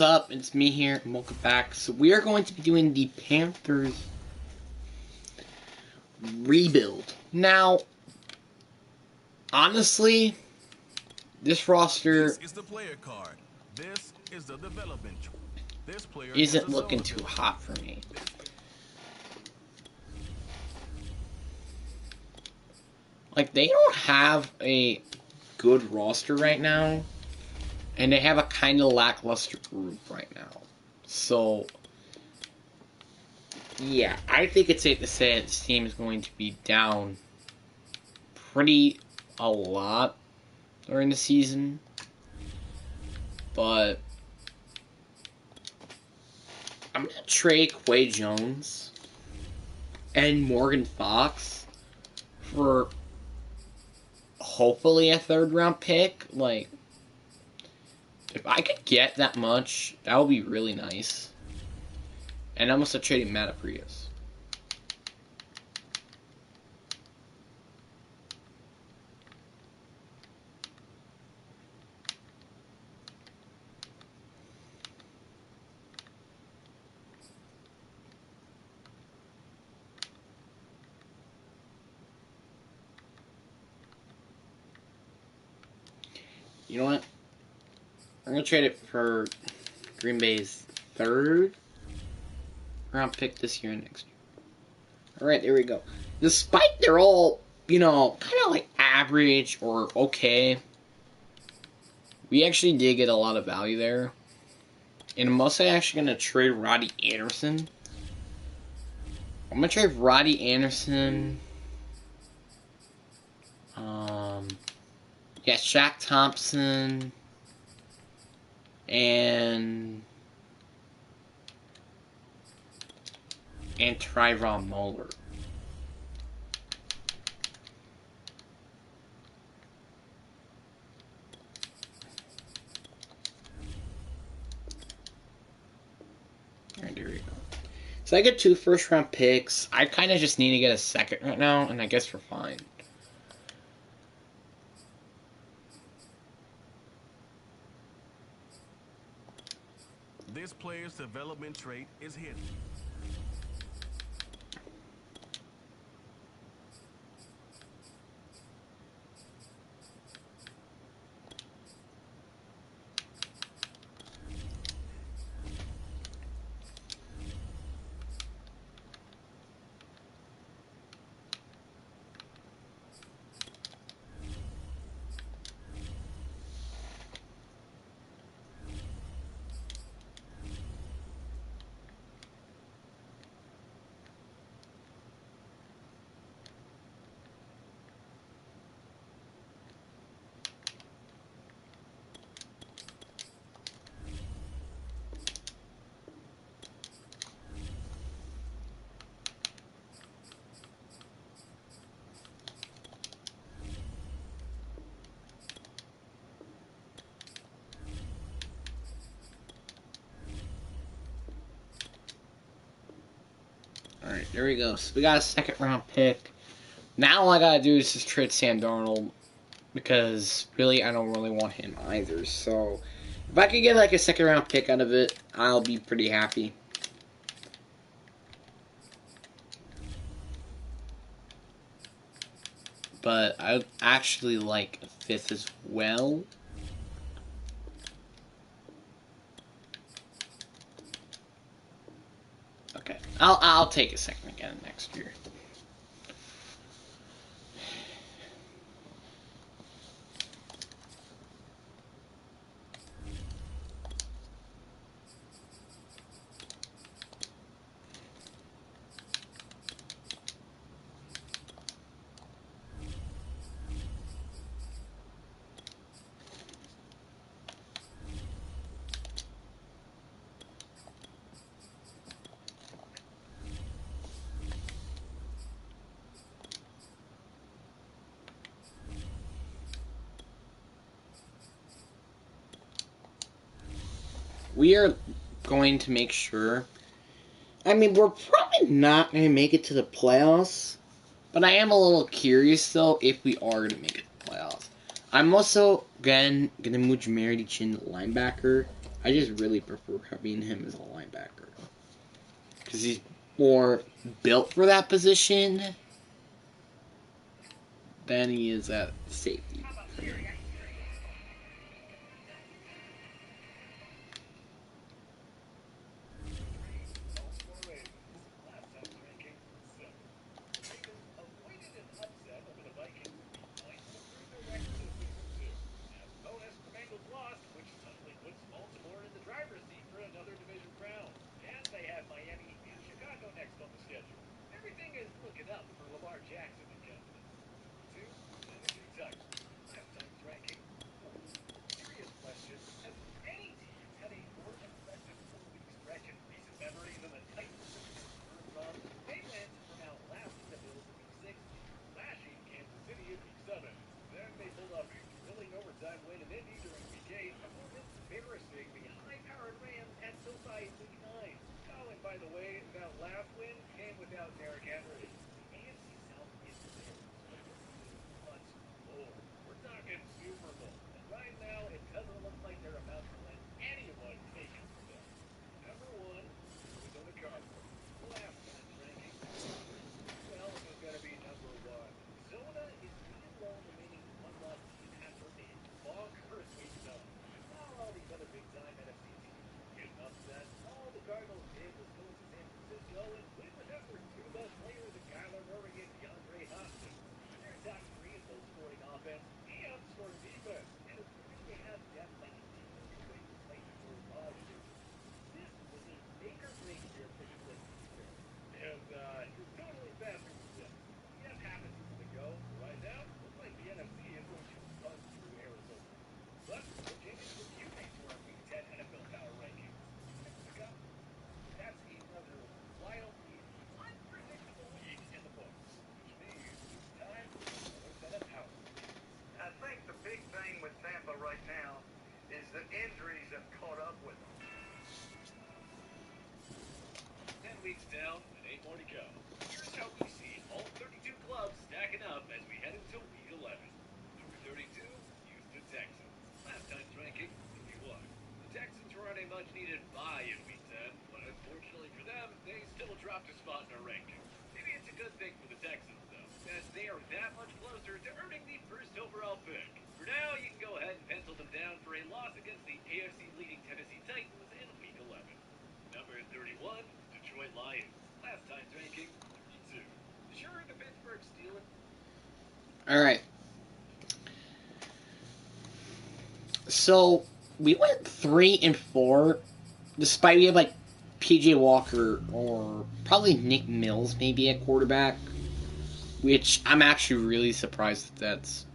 What's up? It's me here, and welcome back. So we are going to be doing the Panthers Rebuild. Now, honestly, this roster is the player card. This is the development. This player isn't looking too hot for me. Like, they don't have a good roster right now, and they have a kind of lackluster group right now. So, yeah, I think it's safe to say that this team is going to be down pretty a lot during the season. But I'm going to trade Quay Jones and Morgan Fox for hopefully a third-round pick. Like, if I could get that much, that would be really nice. And I'm also trading Matt Prius. You know what? I'm going to trade it for Green Bay's third round pick this year and next year. Alright, there we go. Despite they're all, kind of like average or okay, we actually did get a lot of value there. And I'm also actually going to trade Roddy Anderson. I'm going to trade Roddy Anderson. Yeah, Shaq Thompson. And Trayvon Moeller. Alright, there we go. So I get 2 first-round picks. I kind of just need to get a second right now, and I guess we're fine. This player's development trait is hidden. Alright, there we go. So we got a second-round pick. Now all I gotta do is just trade Sam Darnold, because really I don't really want him either. So if I could get like a second-round pick out of it, I'll be pretty happy. But I'd actually like a fifth as well. Okay, I'll take a second again next year. We are going to make sure. I mean, we're probably not going to make it to the playoffs, but I am a little curious, though, if we are going to make it to the playoffs. I'm also, again, going to move Jameer Chin linebacker. I just really prefer having him as a linebacker. Because he's more built for that position than he is at safety for me. Alright. So, we went 3-4, despite we have, like, PJ Walker or probably Nick Mills maybe at quarterback, which I'm actually really surprised that that's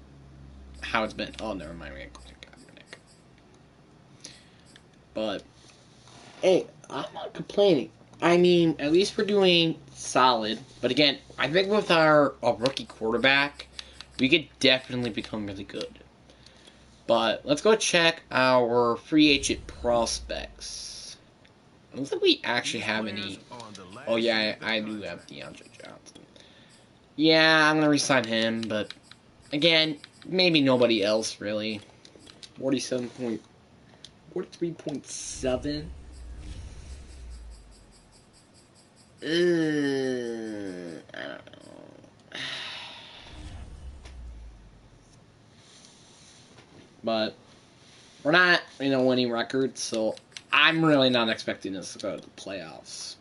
how it's been. Oh, never mind. We got Kaepernick. But, hey, I'm not complaining. I mean, at least we're doing solid. But again, I think with our rookie quarterback, we could definitely become really good. But let's go check our free agent prospects. I don't think we actually have any. Oh, yeah, I do have Untitled Chapter. Yeah, I'm going to re-sign him, but again, maybe nobody else, really. 43.7. I don't know. But we're not in a winning record, so I'm really not expecting us to go to the playoffs.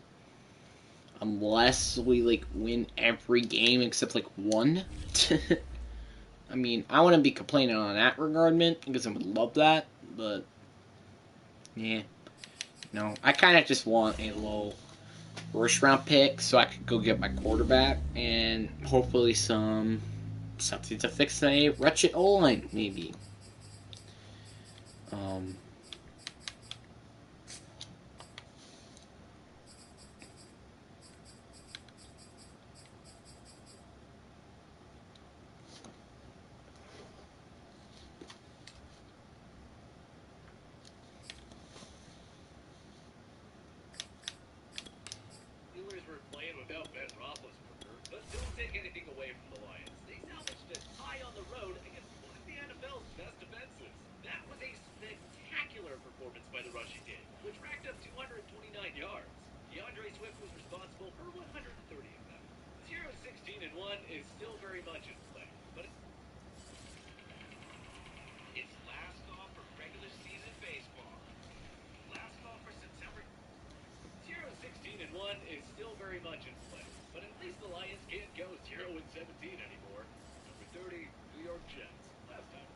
Unless we, like, win every game except, like, one. I mean, I wouldn't be complaining on that regardment, because I would love that, but, yeah. No, I kind of just want a low first round pick so I could go get my quarterback and hopefully something to fix a wretched O-line, maybe. Swift was responsible for 130 of them. 0-16-1 is still very much in play, but it's last call for regular season baseball. Last call for September. 0-16-1 is still very much in play, but at least the Lions can't go 0-17 anymore. Number 30, New York Jets. Last time.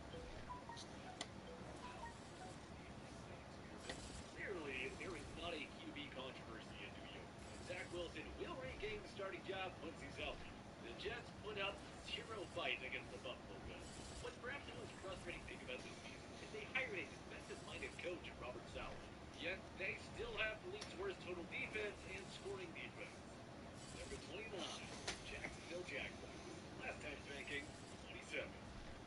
Clearly, there is not a QB controversy in New York. Zach Wilson will regain the starting job once he's healthy. The Jets put up zero fight against the Buffalo Bills. What's perhaps the most frustrating thing about this season is they hired a defensive-minded coach in Robert Saleh. Yet they still have the league's worst total defense and scoring defense. Number 29, Jacksonville Jaguars. Last time's ranking, 27.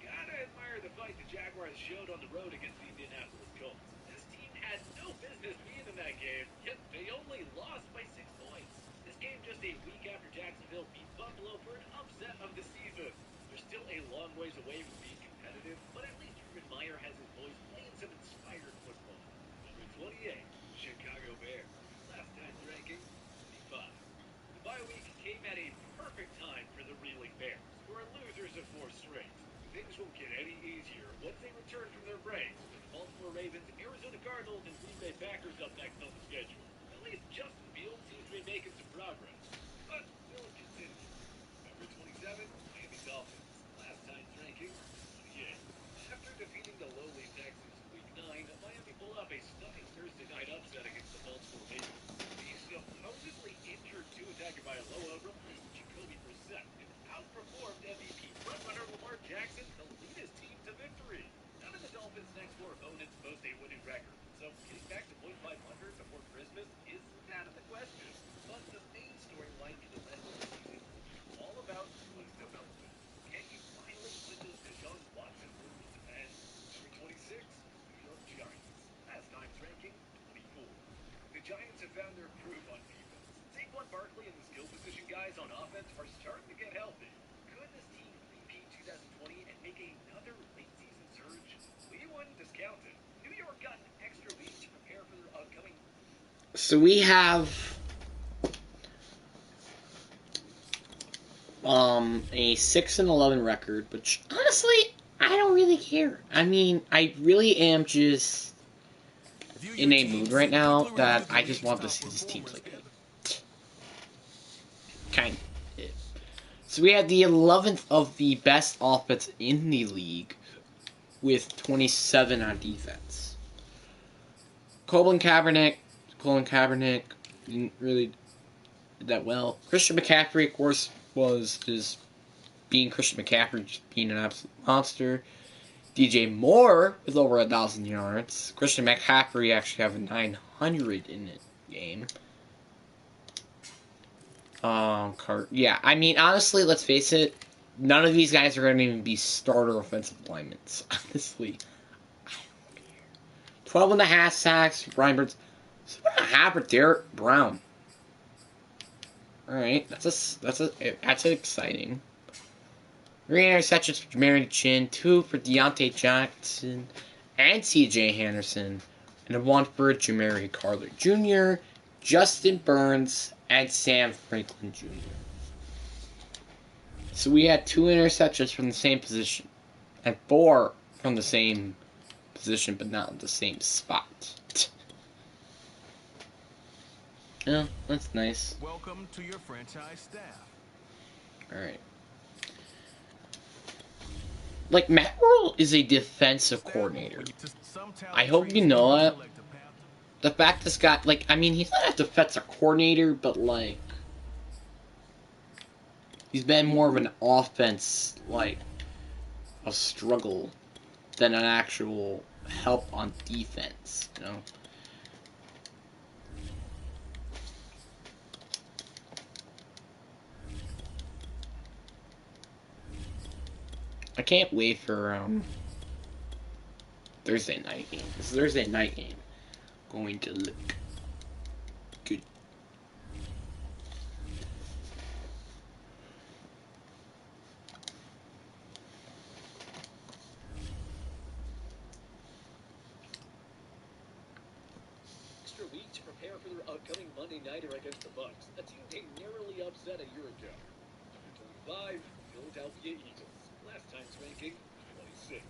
Gotta admire the fight the Jaguars showed on the road against the Indianapolis Colts. This team had no business being in that game, yet they only lost by 6 points. This game just a week after Jacksonville beat Buffalo for an upset of the season. They're still a long ways away from being competitive, but at least Urban Meyer has his boys playing some inspired football. Number 28, Chicago Bears. Last time's ranking, 25. The bye week came at a perfect time for the reeling Bears, who are losers of 4 straight. Things won't get any easier once they return from their breaks, with the Baltimore Ravens, Arizona Cardinals, and Green Bay Packers up next on the schedule. At least Justin Fields seems to be making some progress, but will it continue? Number 27, Miami Dolphins. Last time's ranking, 28. After defeating the lowly Texans Week 9, Miami pulled off a stunning Thursday night upset against the Baltimore Ravens. The supposedly injured Tua Tagovailoa replaced Jacoby Brissett and outperformed MVP frontrunner Lamar Jackson to lead his team to victory. None of the Dolphins' next 4 opponents boast a winning record, so getting back to .500 before Christmas isn't out of the question. But the main storyline for the rest of the season will be all about Tua's development. Can he finally put those Deshaun Watson rumors to bed? Number 26, New York Giants. Last time's ranking, 24. The Giants have found their groove on defense. Saquon Barkley and the skill position guys on offense are starting to get healthy. Could this team repeat 2020 and make another late season surge? We wouldn't discount it. New York got an extra week to prepare for their upcoming. So we have a 6-11 record, which honestly I don't really care. I mean, I really am just in a mood right now that I just want to see this team play good. Kind of. So we had the 11th of the best offense in the league with 27 on defense. Colin Kaepernick didn't really do that well. Christian McCaffrey, of course, was just being Christian McCaffrey, just being an absolute monster. DJ Moore with over 1,000 yards. Christian McCaffrey actually having 900 in the game. Yeah, I mean, honestly, let's face it, none of these guys are going to even be starter offensive linemen. Honestly, I don't care. 12.5 sacks, Brian Burns. 7.5 for Derek Brown. All right, that's exciting. 3 interceptions for Jermaine Chin, 2 for Deontay Johnson and C.J. Henderson, and 1 for Jamari Carter Jr., Justin Burns, and Sam Franklin Jr. So we had 2 interceptions from the same position, and 4 from the same position, but not in the same spot. Yeah, that's nice. Welcome to your franchise staff. Alright. Like, Matt Rule is a defensive coordinator. I hope you know that. The fact this guy, like, I mean, he's not a defensive coordinator, but, like, he's been more of an offense, like, a struggle than an actual help on defense, you know? I can't wait for Thursday night game. This Thursday night game going to look good. Extra week to prepare for their upcoming Monday nighter against the Bucks, a team they narrowly upset a year ago. Number 25, Philadelphia Eagles. Last time's ranking, 26.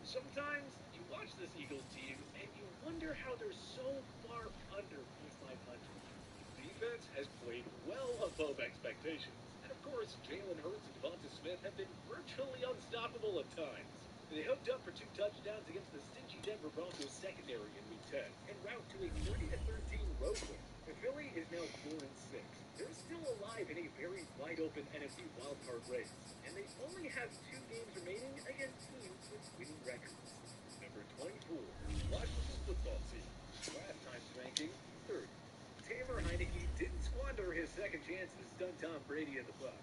Sometimes you watch this Eagles team and you wonder how they're so far under 500. Defense has played well above expectations. And of course, Jalen Hurts and Devonta Smith have been virtually unstoppable at times. They hooked up for 2 touchdowns against the stingy Denver Broncos secondary in Week 10 en route to a 30-13 road win. The Philly is now 4-6. They're still alive in a very wide-open NFC wildcard race, and they only have 2 games remaining against teams with winning records. Number 24, Washington Football Team. Last time's ranking, 30. Taylor Heineke didn't squander his second chance to stun Tom Brady and the Bucs.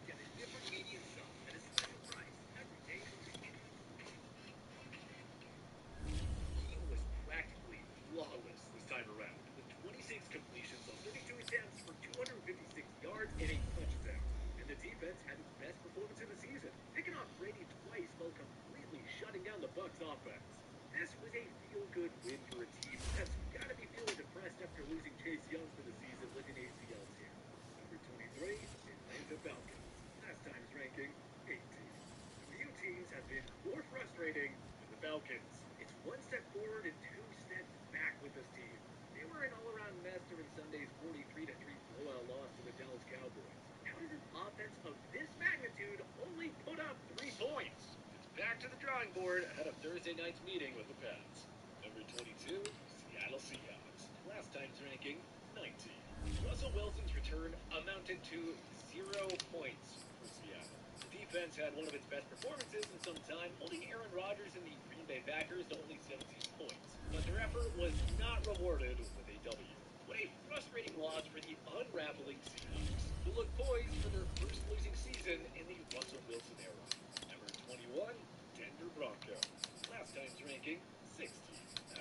Get a different medium sub at a special price every day from the He was practically flawless this time around, with 26 completions on 32 attempts for 256 yards and a touchdown. And the defense had its best performance of the season, picking off Brady twice while completely shutting down the Bucs offense. This was a feel-good win for a team that's got to be feeling depressed after losing Chase Young for the season with an ACL tear. Number 23, Atlanta Falcons. Last time's ranking, 18. Few teams have been more frustrating than the Falcons. It's 1 step forward and 2 steps back with this team. They were an all-around mess during Sunday's 43-3 blowout loss to the Dallas Cowboys. How does an offense of this magnitude only put up 3 points? It's back to the drawing board ahead of Thursday night's meeting with the Pats. Number 22, Seattle Seahawks. Last time's ranking, 19. Russell Wilson's return amounted to 0 points for Seattle. The defense had one of its best performances in some time, holding Aaron Rodgers and the Green Bay Packers to only 17 points. But their effort was not rewarded with a W. What a frustrating loss for the unraveling Seahawks, who look poised for their first losing season in the Russell Wilson era. Number 21, Denver Broncos. Last time's ranking, 16.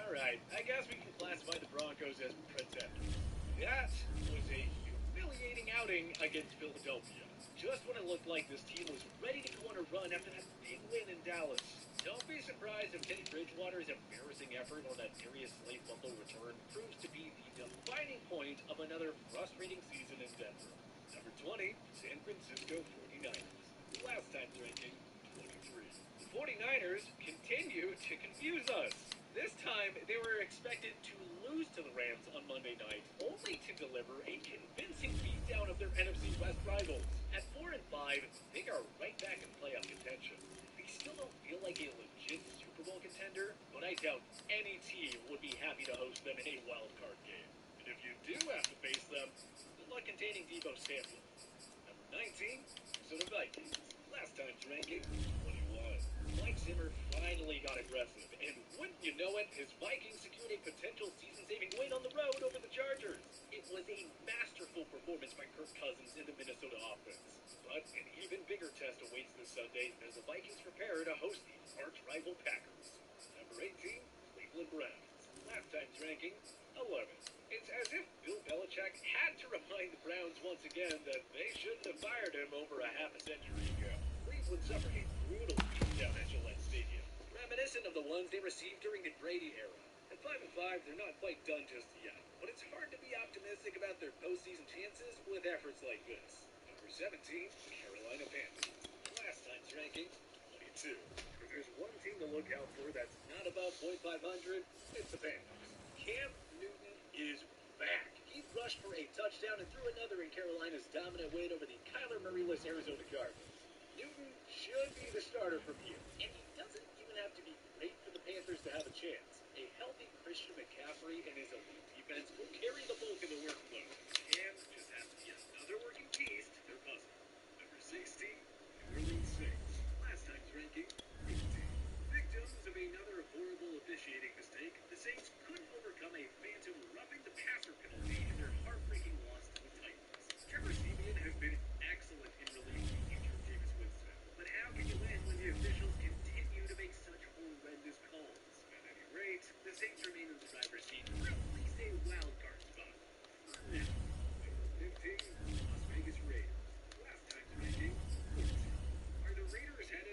Alright, I guess we can classify the Broncos as pretenders. That was a humiliating outing against Philadelphia. Just when it looked like this team was ready to go on a run after that big win in Dallas. Don't be surprised if Teddy Bridgewater's embarrassing effort on that Darius Slay fumble return proves to be the defining point of another frustrating season in Denver. Number 20, San Francisco 49ers. Last time's ranking, 23. The 49ers continue to confuse us. This time, they were expected to lose to the Rams on Monday night, only to deliver a convincing beatdown of their NFC West rivals. At 4-5, they are right back in playoff contention. They still don't feel like a legit Super Bowl contender, but I doubt any team would be happy to host them in a wild card game. And if you do have to face them, good luck containing Deebo Samuel. Number 19, Minnesota Vikings. Last time's ranking, 21. Mike Zimmer finally got aggressive, and wouldn't you know it, his Vikings secured a potential season-saving win on the road over the Chargers. It was a masterful performance by Kirk Cousins in the Minnesota offense. But an even bigger test awaits this Sunday as the Vikings prepare to host the arch-rival Packers. Number 18, Cleveland Browns. Last time's ranking, 11. It's as if Bill Belichick had to remind the Browns once again that they shouldn't have fired him over a half a century ago. Cleveland suffered a brutal beatdown at Gillette Stadium, reminiscent of the ones they received during the Brady era. At 5-5, they're not quite done just yet, but it's hard to be optimistic about their postseason chances with efforts like this. Number 17, Carolina Panthers. Last time's ranking, 22. If there's one team to look out for that's not above .500, it's the Panthers. Cam Newton is back. He rushed for a touchdown and threw another in Carolina's dominant win over the Kyler Murray-less Arizona Cardinals. Newton should be the starter from here, and he doesn't even have to be great for the Panthers to have a chance. A healthy Christian McCaffrey and his elite defense will carry the bulk of the workload. Cam just has to be another working piece to their puzzle. Number 16, New Orleans Saints. Last time's ranking, 15. Victims of another horrible officiating mistake, the Saints couldn't overcome a phantom roughing the passer penalty in their heartbreaking loss to the Titans. Trevor Siemian has been excellent in relieving the injured Jameis Winston, but how can you win when the officials continue to make such horrendous calls? At any rate, the Saints remain in the driver's seat for at least a wild card spot. For now. Number 15, Las Vegas Raiders. Last time's ranking, 14. Are the Raiders headed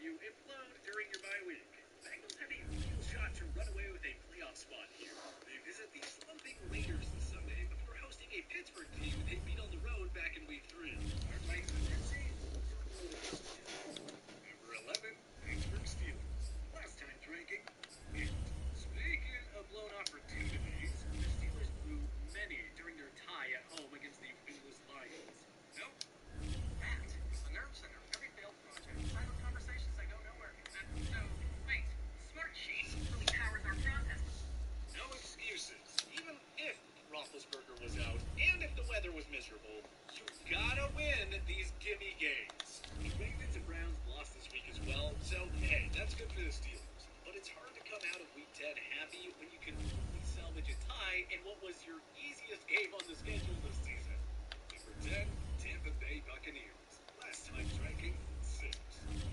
you implode during your bye week. Bengals have a real shot to run away with a playoff spot here. They visit the slumping Raiders this Sunday before hosting a Pittsburgh team they beat on the road back in Week 3. Our Titans and Tennessee. Number 11, Pittsburgh Steelers. Last time's ranking. Speaking of blown opportunities, the Steelers blew many during their tie at home against the winless Lions. No? Matt, the nerve center, every failed project, silent conversations that go nowhere. So, wait, Smart Sheet really powers our process. No excuses. Even if Roethlisberger was out, and if the weather was miserable, you gotta win these gimme games. The Ravens and Browns lost this week as well, so hey, that's good for the Steelers. But it's hard to come out of Week 10 happy when you can only salvage a tie in what was your easiest game on the schedule this season. Number 10, Tampa Bay Buccaneers. Last time's ranking, 6.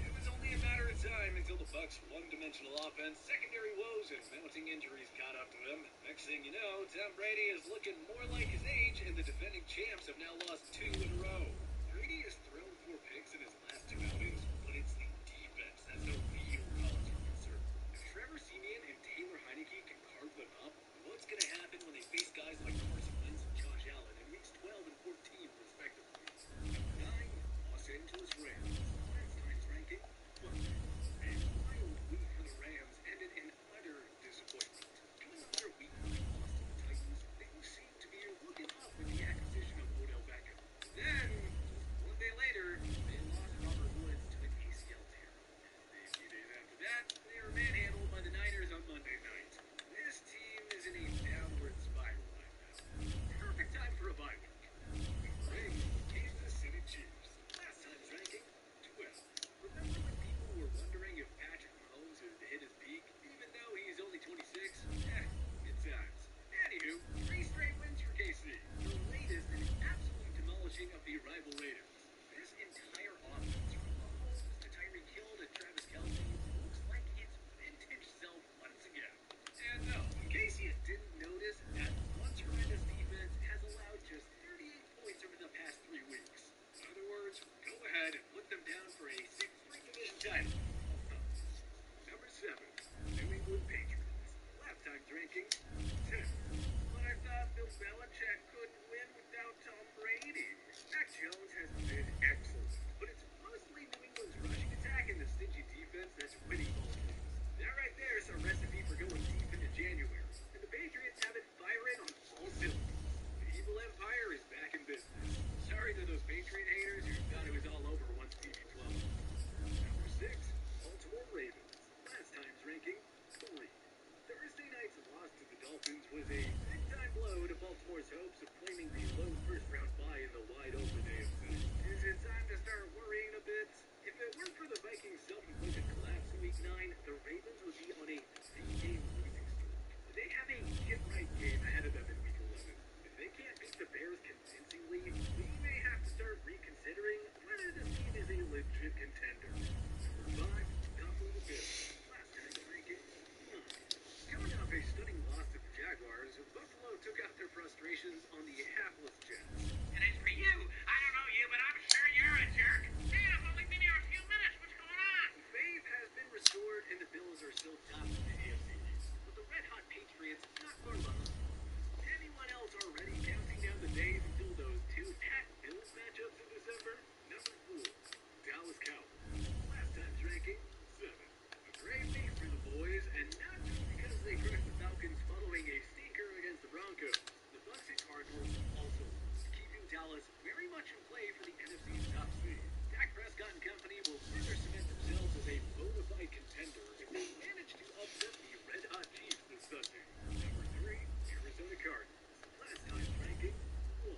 It was only a matter of time until the Bucs' one-dimensional offense, secondary woes, and mounting injuries caught up to them. Next thing you know, Tom Brady is looking more like his age, and the defending champs have now lost 2 in a row. Brady has thrown 4 picks in his last 2 outings, but it's the defense that's the real cause for concern. If Trevor Siemian and Taylor Heineke can carve them up, what's going to happen when they face guys like Carson Wentz and Josh Allen in weeks 12 and 14, respectively? Number 9, Los Angeles Rams. Last time's ranking, 12. A wild week for the Rams ended in utter disappointment. Coming off their week 9 loss to the Titans, things seem to be looking up with the acquisition of Odell Beckham. Then, one day later, they lost Robert Woods to an ACL tear. A few days after that, they were manhandled by the Niners on Monday night. This team is in a downward spiral right now. Perfect time for a bye week. Week 3, Kansas City Chiefs. Last time's ranking, 12. Remember when people were wondering if Patrick Mahomes had hit his peak, even though he's only 26? Good times. Anywho, 3 straight wins for KC. The latest in absolute demolishing of the rival Raiders. This entire offense, from Mahomes to Tyreek Hill to Travis Kelce, looks like its vintage self once again. And no, in case you didn't notice, that once horrendous defense has allowed just 38 points over the past 3 weeks. In other words, go ahead and put them down for a 6th division title. Number 7, New England Patriots. Last time's ranking, 10. But I thought Bill Belichick couldn't win without Tom Brady. Mac Jones has been excellent, but it's mostly New England's rushing attack and the stingy defense that's winning ball games. That right there is a recipe for going deep into January, and the Patriots have it firing on all cylinders. The evil empire is back in business. Sorry to those Patriot haters who thought it was all over once TB12. Number 6, Baltimore Ravens. Last time's ranking, 3. Thursday night's loss to the Dolphins was a big-time blow to Baltimore's hopes of claiming the low first-round bye in the wide-open AFC. Is it time to start worrying a bit? If it weren't for the Vikings' self-inflicted collapse in Week 9, the Ravens would be on a 3-game losing streak. They have a get-right game ahead of them in Week 11. If they can't beat the Bears convincingly, we may have to start reconsidering whether this team is a legit contender. Number 5, Buffalo Bills. Last time's ranking, 9. Coming off a stunning loss to the Jaguars, Buffalo took out their frustrations on the hapless Jets. And as for you, I don't know you, but I'm sure you're a jerk. Hey, I've only been here a few minutes. What's going on? Faith has been restored, and the Bills are still top of the AFC East, with the red-hot Patriots not far behind. Anyone else already counting down the days until those 2 at-Bills matchups in December? Number 4, Dallas Cowboys. Last time's ranking, 7. A great week for the boys, and not just because they crushed the Falcons following a stinker against the Broncos. The Bucs and Cardinals also lost, keeping Dallas very much in play for the NFC's top seed. Dak Prescott and company will further cement themselves as a bona fide contender if they manage to upset the red-hot Chiefs this Sunday. Number 3, Arizona Cardinals. Last time's ranking, 1.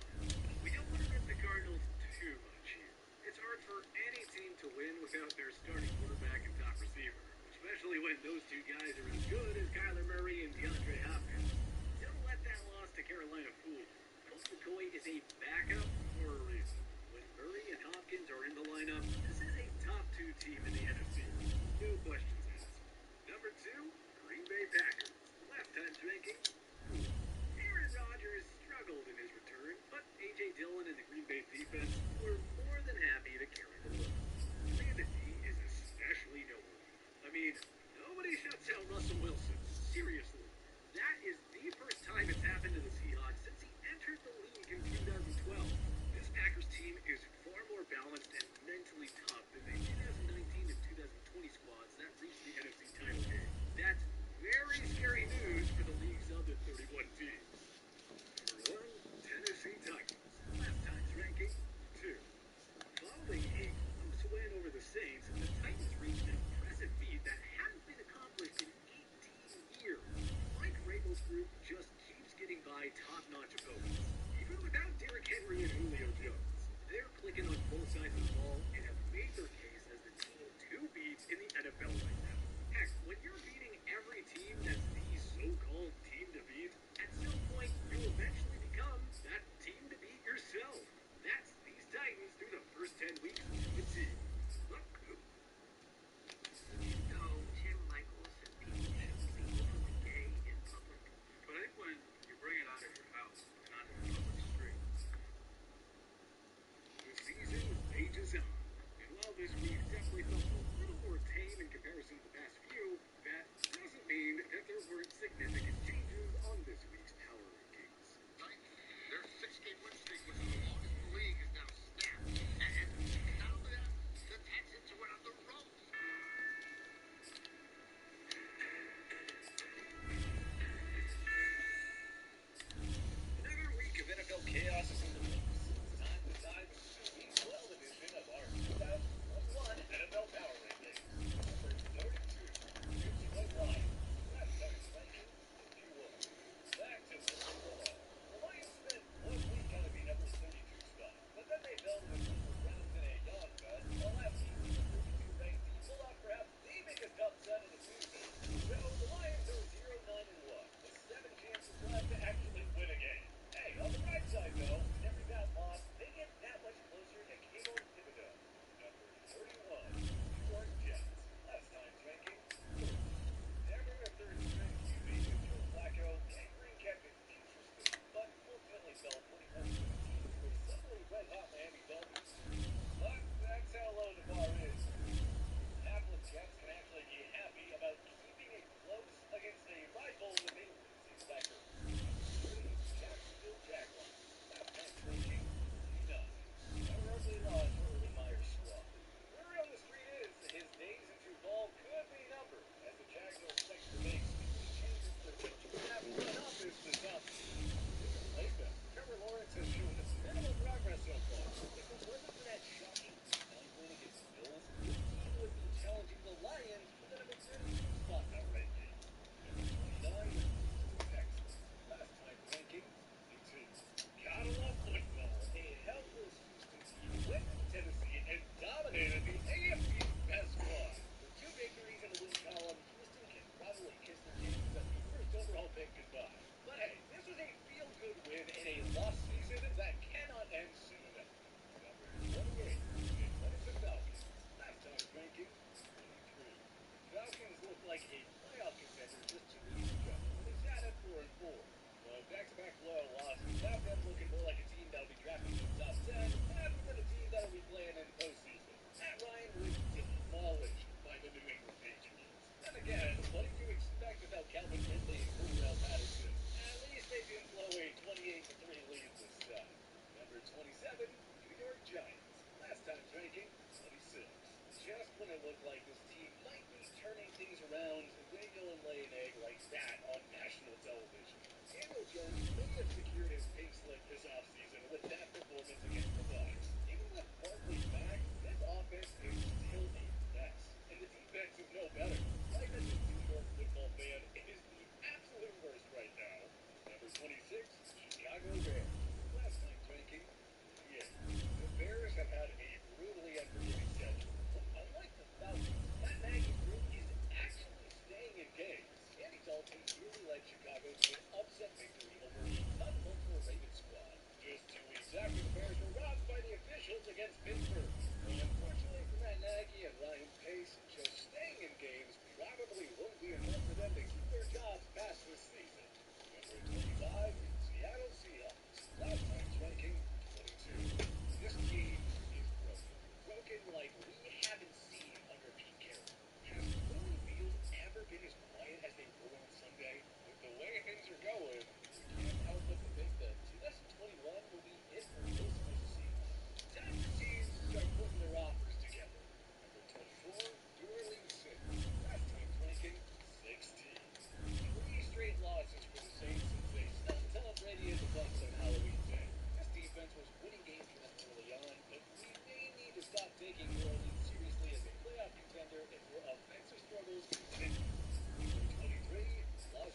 We don't want to rip the Cardinals too much here. It's hard for any team to win without their starting quarterback and top receiver, especially when those 2 guys are as good as Kyler Murray and DeAndre Hopkins. Don't let that loss to Carolina fool you. Colt McCoy is a backup for a reason. When Murray and Hopkins are in the lineup, this is a top 2 team in the NFC. No questions asked. Number 2, Green Bay Packers. Last time's ranking, 4. Aaron Rodgers struggled in his return, but A.J. Dillon and the Green Bay defense were more than happy to carry the load. Sanity is especially Saints, the Titans reached an impressive feat that hadn't been accomplished in 18 years. Mike Rabel's group just keeps getting by top-notch opponents, even without Derrick Henry and Julio Jones. They're clicking on both sides of the ball and have made their case as the team to beat in the NFL right now. Heck, when you're beating every team that's the so-called team to beat, at some point you'll eventually become that team to beat yourself. That's these Titans through the first 10 weeks of the season. You know, Tim Michael said people shouldn't be openly gay in public. But I think when you bring it out of your house and onto the public street,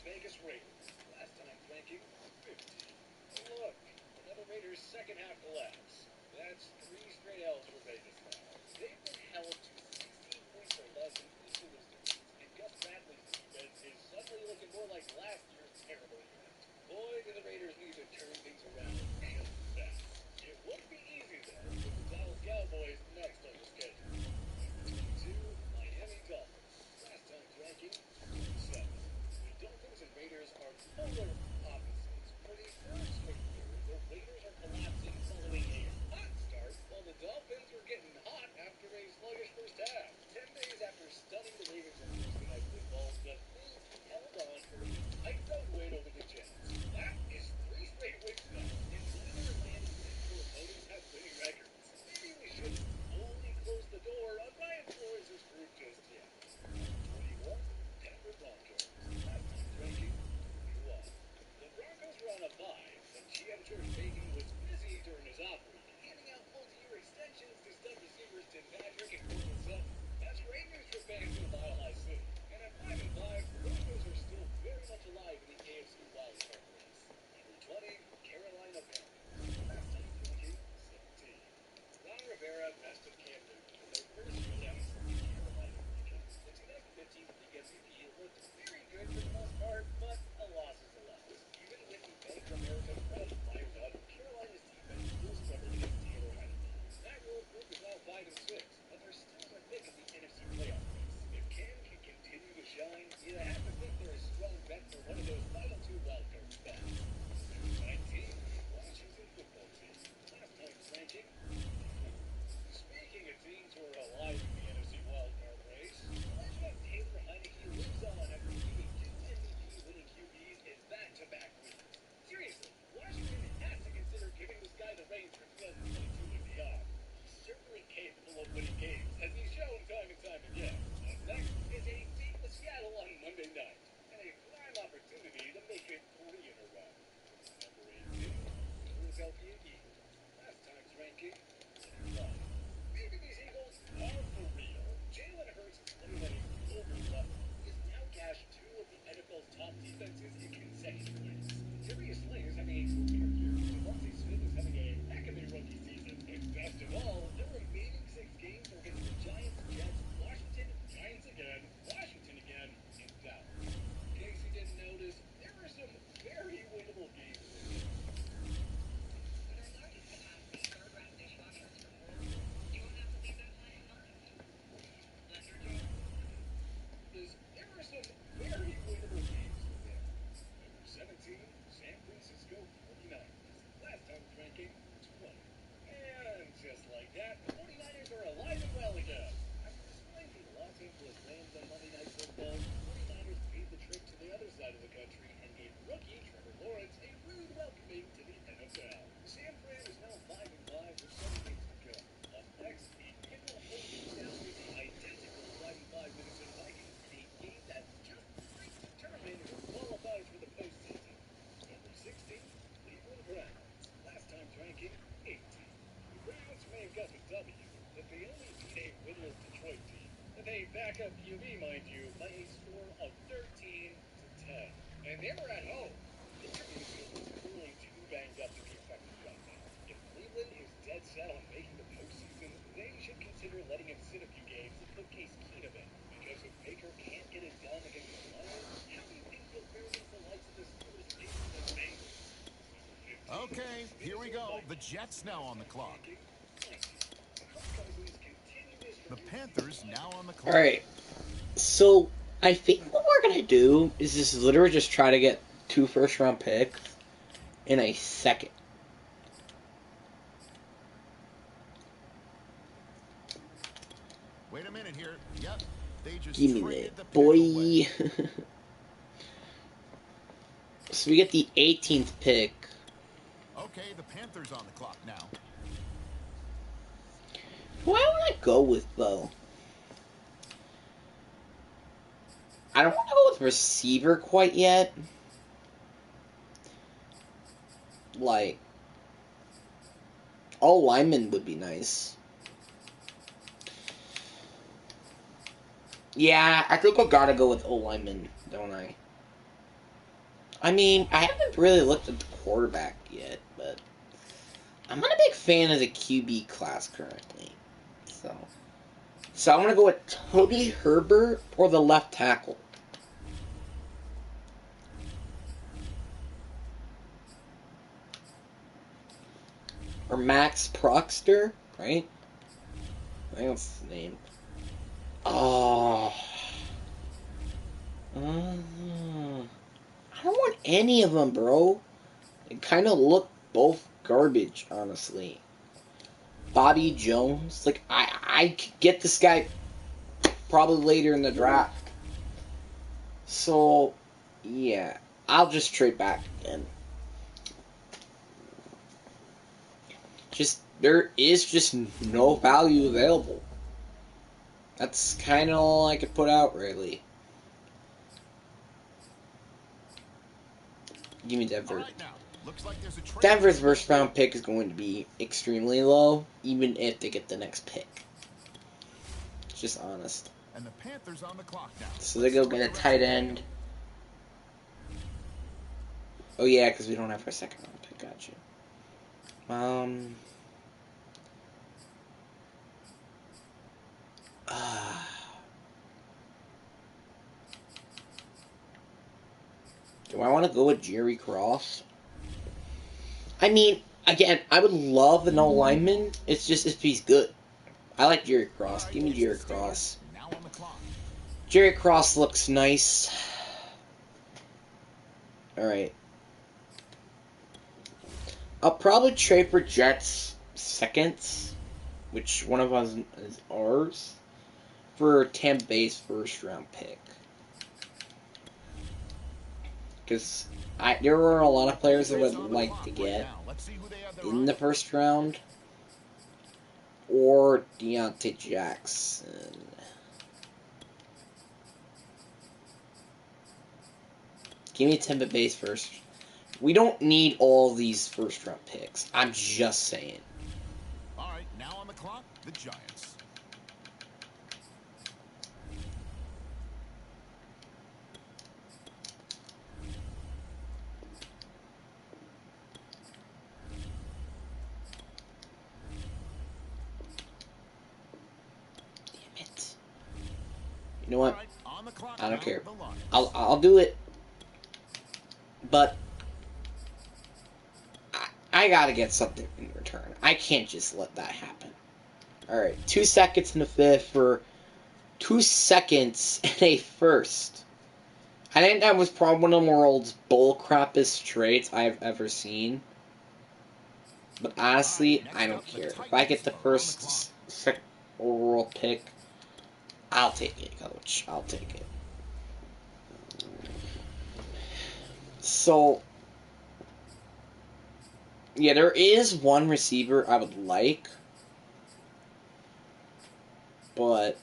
Vegas Raiders. Last time's ranking 50. Oh, look, another Raiders second half collapse. That's 3 straight L's for Vegas now. They've been held to 16 points or less in each of those defeats, and Gus Bradley's defense is suddenly looking more like last year's terrible unit. Boy, do the Raiders need to turn things around and fast. It won't be easy, though, with the Dallas Cowboys next on the schedule. Number 2, Miami Dolphins. Last time's ranking 27. The Dolphins and Raiders are polar opposites. For the third straight year, the Raiders are collapsing following a hot start, while the Dolphins are getting hot after a sluggish first half. 10 days after stunning the Ravens on Thursday Night Football, the Bills held on for a tightrope win over the Jets. That is 3 straight wins now, and neither land wins or opponents have winning records. Maybe we should only close the door on Ryan Flores' group just yet. 21, Denver Broncos. Last time's ranking 21. The Broncos were on a bye, but GM George Baker was busy during his off week, handing out multi-year extensions to stud receivers Tim Patrick and Courtland Sutton. That's great news for fans in Mile High City. And at 5-5, the Broncos are still very much alive in the AFC wildcard race. Number 20, Carolina Panthers. Last time's ranking 17. Ron Rivera bested Cam Newton for their first showdown for the Carolina Panthers. The 2015 league MVP looked very good for the most part, but a loss is a loss. Even with the Bank of America credit fired up, Carolina's defense still struggled against Taylor Heineke. That road group is now 5-6, but they're still in the thick of the NFC playoff race. If Cam can continue to shine, you have to think they're a strong bet for one of those final 2 wildcard spots. Number 19, Washington Football Team. Last time's ranking. Speaking of teams who are alive in the NFC wildcard race, the legend of Taylor Heineke lives on after leading 2 MVP-winning QBs in back-to-back weeks. Seriously, Washington has to consider giving this guy the reins for 2022 and beyond. He's certainly capable of winning games, as he's shown time and time again. Up next is a team with Seattle on Monday night, and a prime opportunity to make it 3 in a row. Number 18, Philadelphia Eagles. Last time's ranking 25. Maybe these Eagles are for real. Jalen Hurts is playing at a global level. He's now cashed 2 of the NFL's top defenses in consecutive years. Darius Slay is having a career year. Devontae Smith is having a heck of a rookie season. And best of all, their remaining 6 games are against the Giants, Jets, Washington, Giants again, Washington again, and Dallas. In case you didn't notice, there are some very winnable games in this. When our largest capacity third-round dishwashers from Whirlpool, you won't have to leave them hanging on. Blender jar. There are some very winnable games in there. Number 17, San Francisco 49ers. Last time's ranking 20. And just like that, the 49ers are alive and well again. After displaying the Los Angeles Rams on Monday Night Football, the 49ers made the trip to the other side of the country and gave rookie Trevor Lawrence a rude welcoming to the NFL. San Fran is now 5-5 with 7 games to go. Up next, the pivotal home showdown with the identical 5-5 Minnesota Vikings in a game that just might determine who qualifies for the postseason. Number 16, Cleveland Browns. Last time's ranking 18. The Browns may have got the W, but they only beat a winless Detroit team. With a backup QB, mind you, by a score of 13-10. And they were at home. Baker Mayfield is clearly too banged up to be effective right now. If Cleveland is dead set on making the postseason, they should consider letting him sit a few games and put Case Keenum in. Because if Baker can't get it done against the Lions, how do you think he'll fare against the likes of the Steelers and the Bengals? Number 15, Okay, here we go. The Jets now on the clock. The Panthers now on the clock. Alright, so I think what we're going to do is just literally just try to get 2 first-round picks in a second. Wait a minute here. Yep, they just Give me traded that, the pick away. boy. So we get the 18th pick. Okay, the Panthers on the clock now. Who I want to go with, though? I don't want to go with receiver quite yet. Like, all linemen would be nice. Yeah, I think I gotta go with O lineman, don't I? I mean, I haven't really looked at the quarterback yet, but I'm not a big fan of the QB class currently. So I'm gonna go with Toby Herbert or the left tackle. Or Max Proctor, right? I think that's his name. Oh. I don't want any of them, bro. They kind of look both garbage, honestly. Bobby Jones. Like, I could get this guy probably later in the draft. So, yeah. I'll just trade back again. There is just no value available. That's kind of all I could put out, really. Give me Denver. Right now, looks like there's a trade. Denver's first round pick is going to be extremely low, even if they get the next pick. Just honest. And the Panthers on the clock now. So they go get a tight end. Oh yeah, because we don't have our second round pick. Got you. Do I want to go with Jerry Cross? I mean, again, I would love an O-lineman. It's just if he's good. I like Jerry Cross. Give me Jerry Cross. Now on the clock. Jerry Cross looks nice. Alright. I'll probably trade for Jets seconds, which one of us is ours, for Tampa Bay's first round pick. Because there were a lot of players I would like to get in the first round. Or Deontay Jackson. Give me Tampa Bay's first. We don't need all these first round picks. I'm just saying. All right, now on the clock, the Giants. You know what? I don't care. I'll do it. But I gotta get something in return. I can't just let that happen. Alright, 2 seconds in the fifth for 2 seconds and a first. I think that was probably one of the world's bullcrappest trades I've ever seen. But honestly, I don't care. If I get the first second overall pick, I'll take it, coach. I'll take it. So, yeah, there is one receiver I would like, but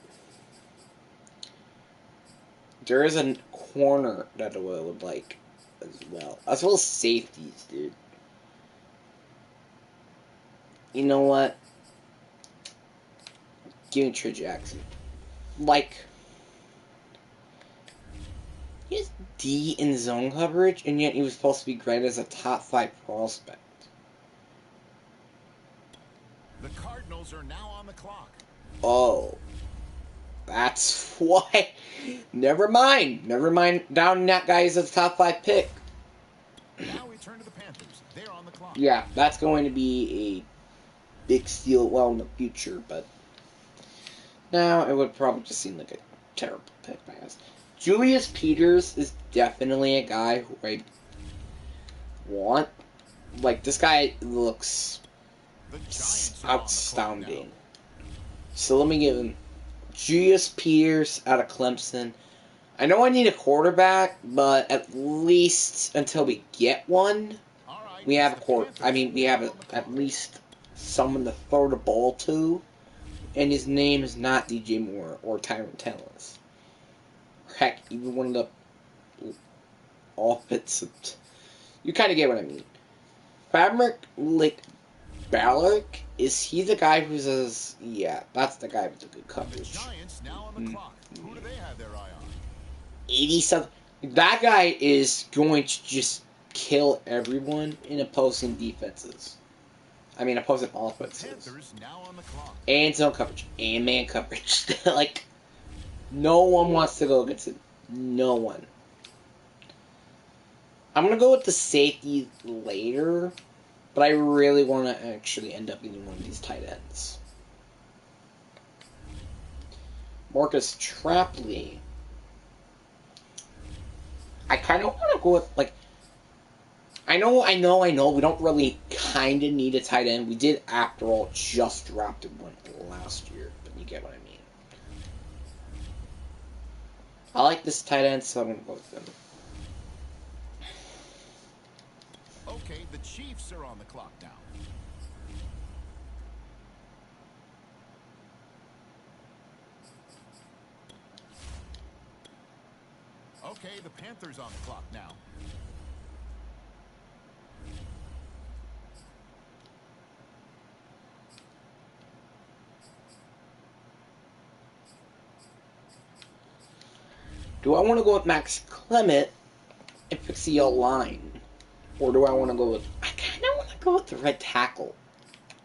there is a corner that I would like as well as safeties, dude. You know what? Give me Trey Jackson. Like, he has D in zone coverage, and yet he was supposed to be graded as a top 5 prospect. The Cardinals are now on the clock. Oh. That's why. Never mind. Never mind. Down that guy is a top 5 pick. Now we turn to the Panthers. They're on the clock. Yeah, that's going to be a big steal in the future, but now it would probably just seem like a terrible pick by us. Julius Peters is definitely a guy who I want. Like, this guy looks outstanding. So let me give him Julius Peters out of Clemson. I know I need a quarterback, but at least until we get one, we have we have at least someone to throw the ball to, and his name is not DJ Moore or Tyron Tallis. Heck, even one of the offensive. You kind of get what I mean. Fabric, like, Ballard, is he the guy who says, yeah, that's the guy with the good coverage. The Giants now on the clock. Who do they have their eye on? 87. That guy is going to just kill everyone in opposing defenses. I mean, opposing offenses. Panthers now on the clock. And zone coverage. And man coverage. Like, no one wants to go against it. No one. I'm going to go with the safety later, but I really want to actually end up getting one of these tight ends. Marcus Trapley. I kind of want to go with, like, I know, we don't really kind of need a tight end. We did, after all, just drafted one last year, but you get what I mean. I like this tight end, so I'm going to go with them. Okay, the Chiefs are on the clock now. Okay, the Panthers on the clock now. Do I want to go with Max Clement and fix the line? Or do I want to go with... I kind of want to go with the red tackle.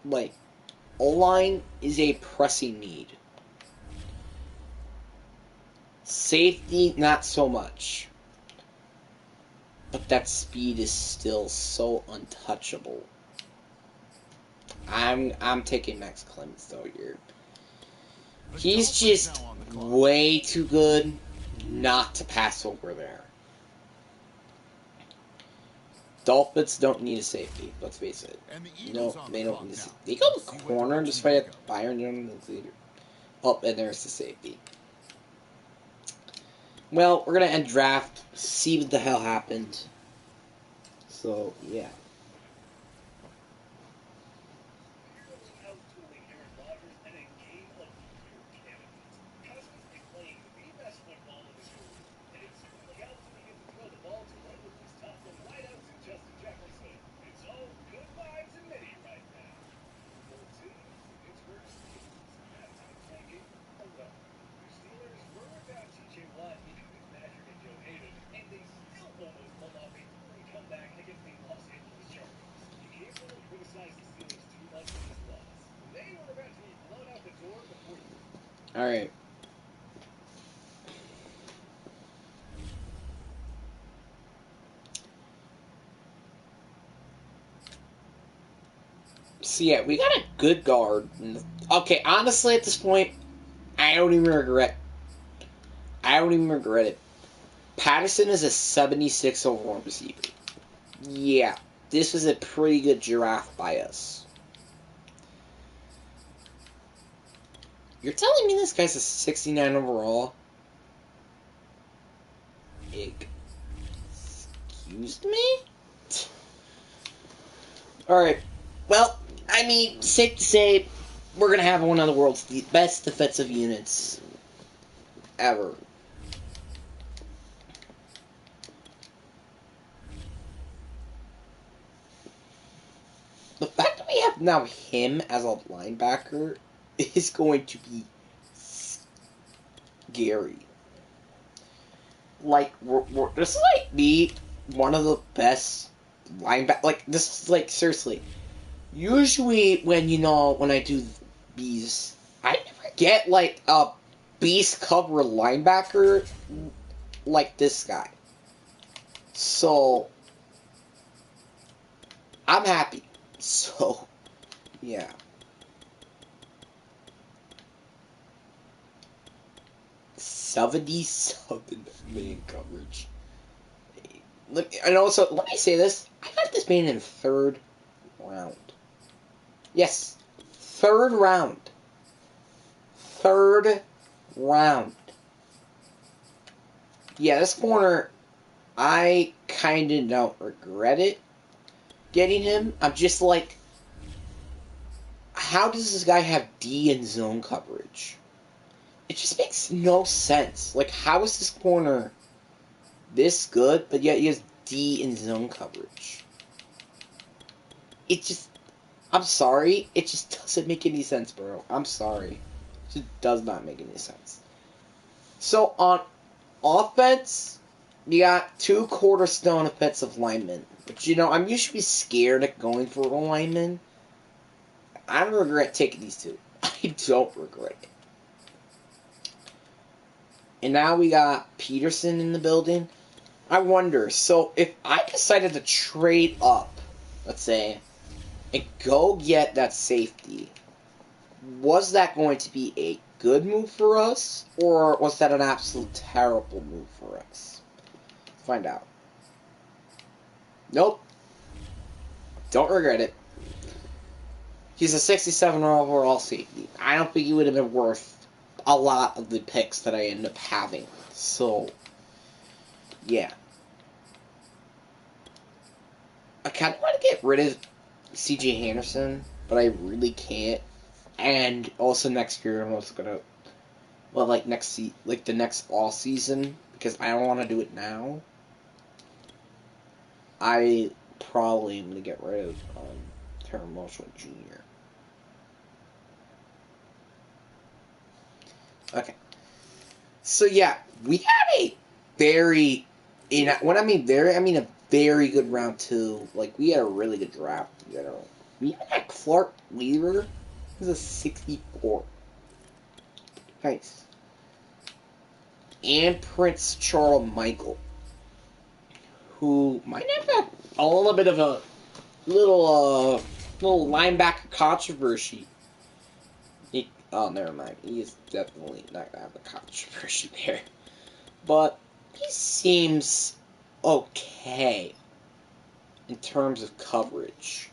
Like, O-line is a pressing need. Safety, not so much. But that speed is still so untouchable. I'm taking Max Clemens though here. He's just way too good not to pass over there. Dolphins don't need a safety, let's face it. No, they don't need a safety. They go corner despite Byron Jones' leader. Oh, and there's the safety. Well, we're going to end draft, see what the hell happened. So, yeah. Alright. So yeah, we got a good guard. Okay, honestly at this point, I don't even regret it. Patterson is a 76 overall receiver. Yeah, this was a pretty good draft by us. You're telling me this guy's a 69 overall? Excuse me? Alright. Well, I mean, safe to say, we're going to have one of the world's best defensive units ever. The fact that we have now him as a linebacker is going to be scary. Like, this might be one of the best linebacker. Like, this is like, seriously. Usually, when I do bees, I never get like a beast cover linebacker like this guy. So, I'm happy. So, yeah. $77 million coverage. Look, and also, let me say this. I got this man in third round. Yes, third round. Third round. Yeah, this corner, I kind of don't regret it. Getting him, I'm just like, how does this guy have D in zone coverage? It just makes no sense. Like, how is this corner this good, but yet he has D in zone coverage? It just, I'm sorry, it just doesn't make any sense, bro. I'm sorry. It just does not make any sense. So, on offense, You got 2 cornerstone offensive linemen. But, you know, I'm usually scared of going for a lineman. I don't regret taking these 2. I don't regret it. And now we got Peterson in the building. I wonder, so if I decided to trade up, let's say, and go get that safety, was that going to be a good move for us, or was that an absolute terrible move for us? Let's find out. Nope. Don't regret it. He's a 67 overall safety. I don't think he would have been worth a lot of the picks that I ended up having. So, yeah. I kind of want to get rid of C.J. Henderson, but I really can't. And also next year, I'm also gonna, well, like the next all season, because I don't want to do it now. I probably am gonna get rid of Terry Marshall Jr. Okay. So yeah, we had a very, when I mean very, I mean a very good round 2. Like, we had a really good draft in general. We had Clark Weaver. He was a 64. Nice. And Prince Charles Michael, who might have a little bit of a little linebacker controversy. Oh, never mind. He is definitely not gonna have a controversy there. But he seems okay in terms of coverage.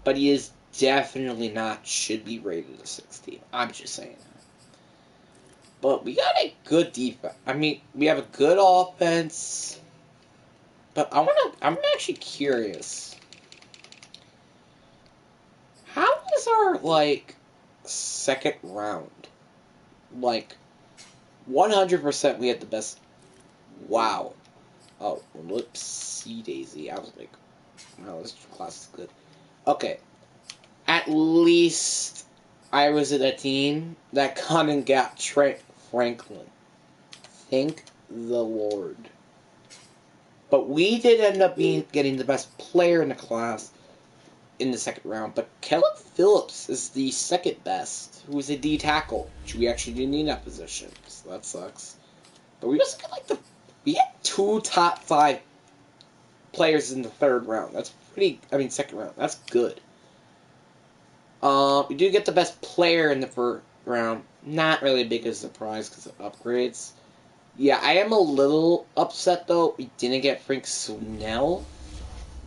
But he is definitely not should be rated a 60. I'm just saying that. But we got a good defense. I mean, we have a good offense. But I'm actually curious. How is our, like, second round? Like, 100% we had the best. Wow. Oh, whoopsie daisy. I was like, wow, this class is good. Okay. At least I was in a team that gone and got Trent Franklin. Thank the Lord. But we did end up getting the best player in the class in the second round. But Caleb Phillips is the second best, who is a D tackle, which we actually didn't need that position. So that sucks. But we also got we had 2 top 5 players in the third round. That's second round. That's good. We do get the best player in the first round. Not really a big surprise because of upgrades. Yeah, I am a little upset though. We didn't get Frank Snell,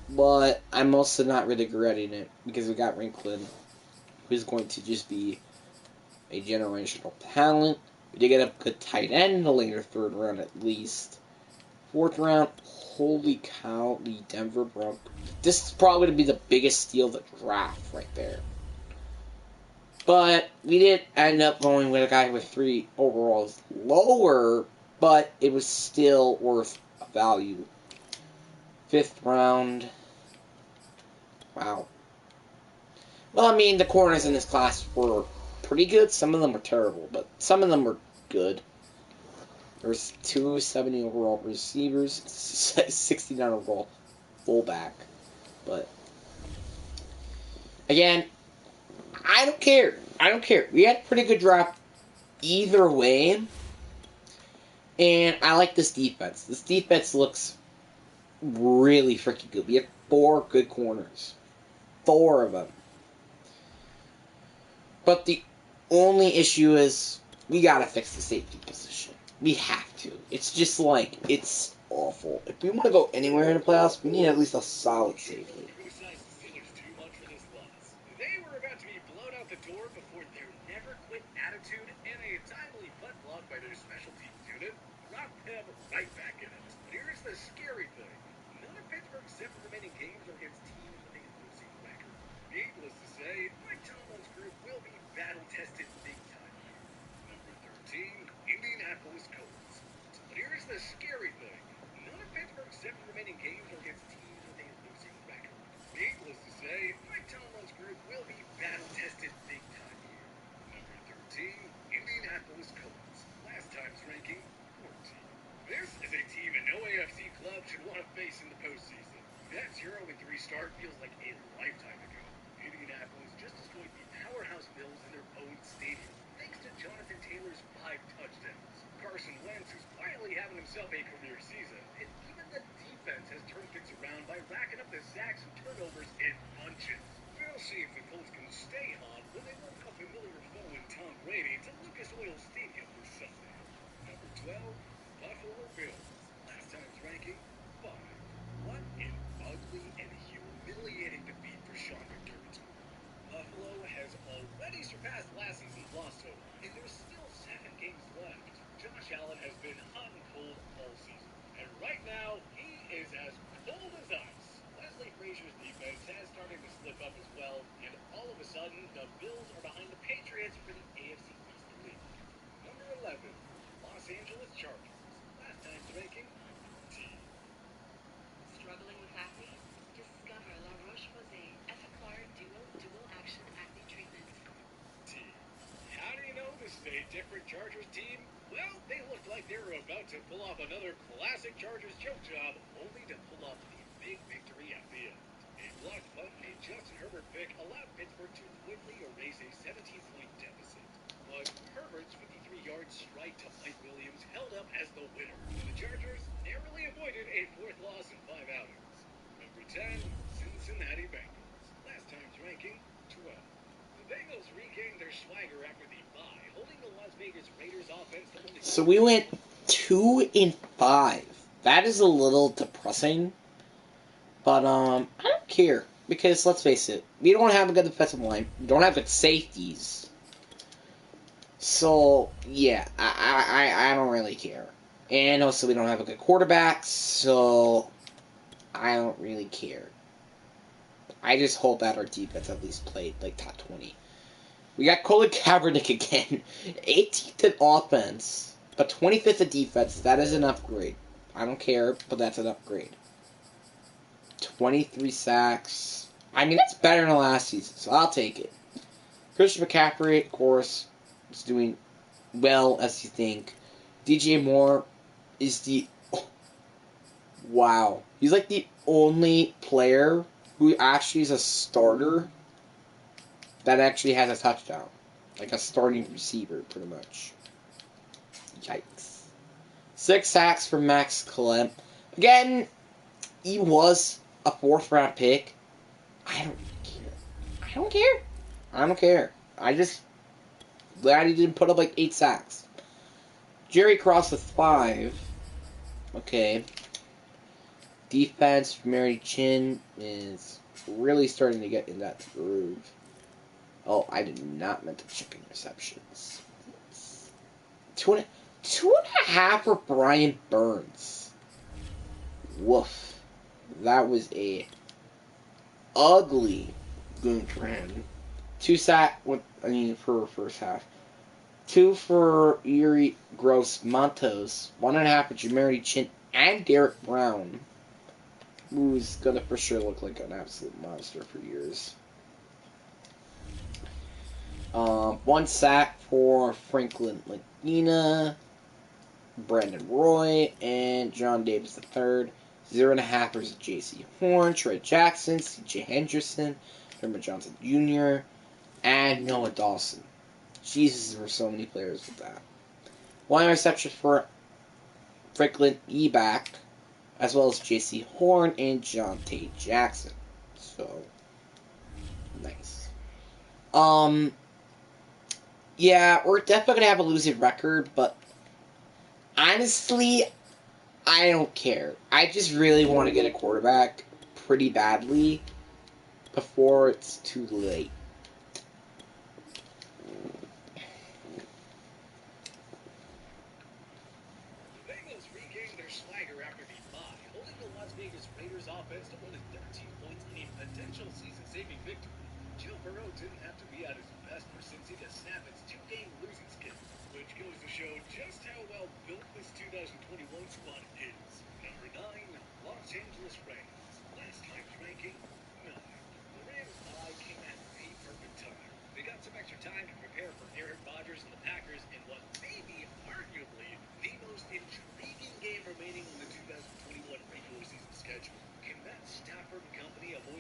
but I'm also not really regretting it because we got Franklin, who's going to just be a generational talent. We did get a good tight end in the later third round at least. Fourth round, holy cow, the Denver Broncos. This is probably going to be the biggest steal of the draft right there. But we did end up going with a guy with 3 overalls lower, but it was still worth a value. 5th round. Wow. Well, I mean, the corners in this class were pretty good. Some of them were terrible, but some of them were good. There's 2 70 overall receivers, 69 overall fullback. But, again, I don't care. I don't care. We had a pretty good draft either way. And I like this defense. This defense looks really freaking good. We have 4 good corners. 4 of them. But the only issue is we gotta fix the safety position. We have to. It's just like, it's awful. If we want to go anywhere in the playoffs, we need at least a solid safety. Criticized the Steelers too much for this loss. They were about to be blown out the door before their never-quit attitude and a timely punt block by their special teams unit rocked them right back in it. But here's the scary thing. None of Pittsburgh's 7 remaining games are against teams with a losing record. Needless to say, Mike Tomlin's group will be battle-tested big time here. Number 13, Indianapolis Colts. But here's the scary thing. None of Pittsburgh's 7 remaining games are against teams with a losing record. Needless to say, Mike Tomlin's group will be battle-tested big time here. Number 13, restart feels like a lifetime ago. Indianapolis just destroyed the powerhouse Bills in their own stadium, thanks to Jonathan Taylor's 5 touchdowns. Carson Wentz is quietly having himself a career season, and even the defense has turned things around by racking up the sacks and turnovers in bunches. We'll see if the Colts can stay hot when they welcome a familiar foe in Tom Brady to Lucas Oil Stadium this Sunday. Number 12, Buffalo Bills. Last time's ranking, 5. What an ugly and humiliating defeat for Sean McDermott's group. Buffalo has already surpassed last season's loss total, and there's still 7 games left. Josh Allen has been hot and cold all season, and right now, he is as cold as ice. Leslie Frazier's defense has started to slip up as well, and all of a sudden, the Bills are behind the Patriots for the AFC East lead. Number 11, Los Angeles Chargers. Last time's ranking, T. Struggling with acne? Discover La Roche-Posay Effaclar Dual Action Acne Treatment. T. How do you know this is a different Chargers team? Well, they looked like they were about to pull off another classic Chargers choke job, only to pull off a big victory at the end. A blocked punt and a Justin Herbert pick allowed Pittsburgh to quickly erase a 17-point deficit. But Herbert's 53-yard strike to Mike Williams held up as the winner, and the Chargers narrowly avoided a 4th loss in 5 outings. Number 10, Cincinnati Bengals. Last time's ranking, 12. The Bengals regained their swagger after the bye, holding the Las Vegas Raiders offense to only... So we went 2-5. That is a little depressing. But I don't care. Because let's face it, we don't have a good defensive line. We don't have good safeties. So yeah, I don't really care. And also we don't have a good quarterback, so I don't really care. I just hope that our defense at least played like top 20. We got Colin Kaepernick again. 18th in offense, but 25th in defense. That is an upgrade. I don't care, but that's an upgrade. 23 sacks. I mean, that's better than last season, so I'll take it. Christian McCaffrey, of course, is doing well, as you think. DJ Moore is the... Oh, wow. He's like the only player who actually is a starter that actually has a touchdown. Like a starting receiver, pretty much. Yikes. 6 sacks for Max Clem. Again, he was a 4th-round pick. I don't care. I don't care. I don't care. I just... glad he didn't put up like 8 sacks. Jerry Cross with 5. Okay. Defense for Mary Chin is really starting to get in that groove. Oh, I did not meant to check interceptions. 2.5 for Brian Burns. Woof. That was a ugly game for him. 2 sack for first half. 2 for Erie Gross Montos. 1.5 for Jamari Chin and Derek Brown, who's gonna for sure look like an absolute monster for years. 1 sack for Franklin Lagina, Brandon Roy, and John Davis III. 0.5 for J.C. Horn, Troy Jackson, C.J. Henderson, Herman Johnson Jr., and Noah Dawson. Jesus, there were so many players with that. 1 reception for Franklin Eback, as well as J.C. Horn and John Tate Jackson. So, nice. Yeah, we're definitely going to have a losing record, but honestly, I don't care. I just really want to get a quarterback pretty badly before it's too late. The Bengals regained their swagger after the bye, holding the Las Vegas Raiders offense to only 13 points in a potential season-saving victory. Joe Burrow didn't have to be at his best for Cincy to snap its 2-game losing skid, which goes to show just how well built this 2021 squad is. Number 9, Los Angeles Rams. Last time's ranking, 9. The Rams' bye came at a perfect time. They got some extra time to prepare for Aaron Rodgers and the Packers in what may be arguably the most intriguing game remaining on the 2021 regular season schedule. Can Matt Stafford and company avoid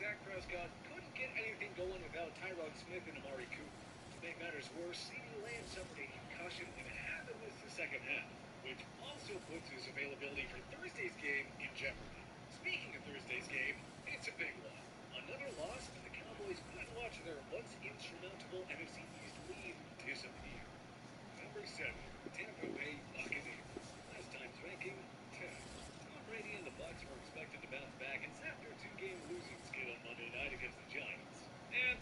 Dak Prescott couldn't get anything going without Tyron Smith and Amari Cooper. To make matters worse, CeeDee Lamb suffered a concussion and had to miss the second half, which also puts his availability for Thursday's game in jeopardy. Speaking of Thursday's game, it's a big one. Another loss, and the Cowboys could watch their once insurmountable NFC East lead disappear. Number 7, Tampa Bay Buccaneers. Last time's ranking, 10. Tom Brady and the Bucs were expected to bounce back and snap their 2-game losing skid on Monday night against the Giants. And,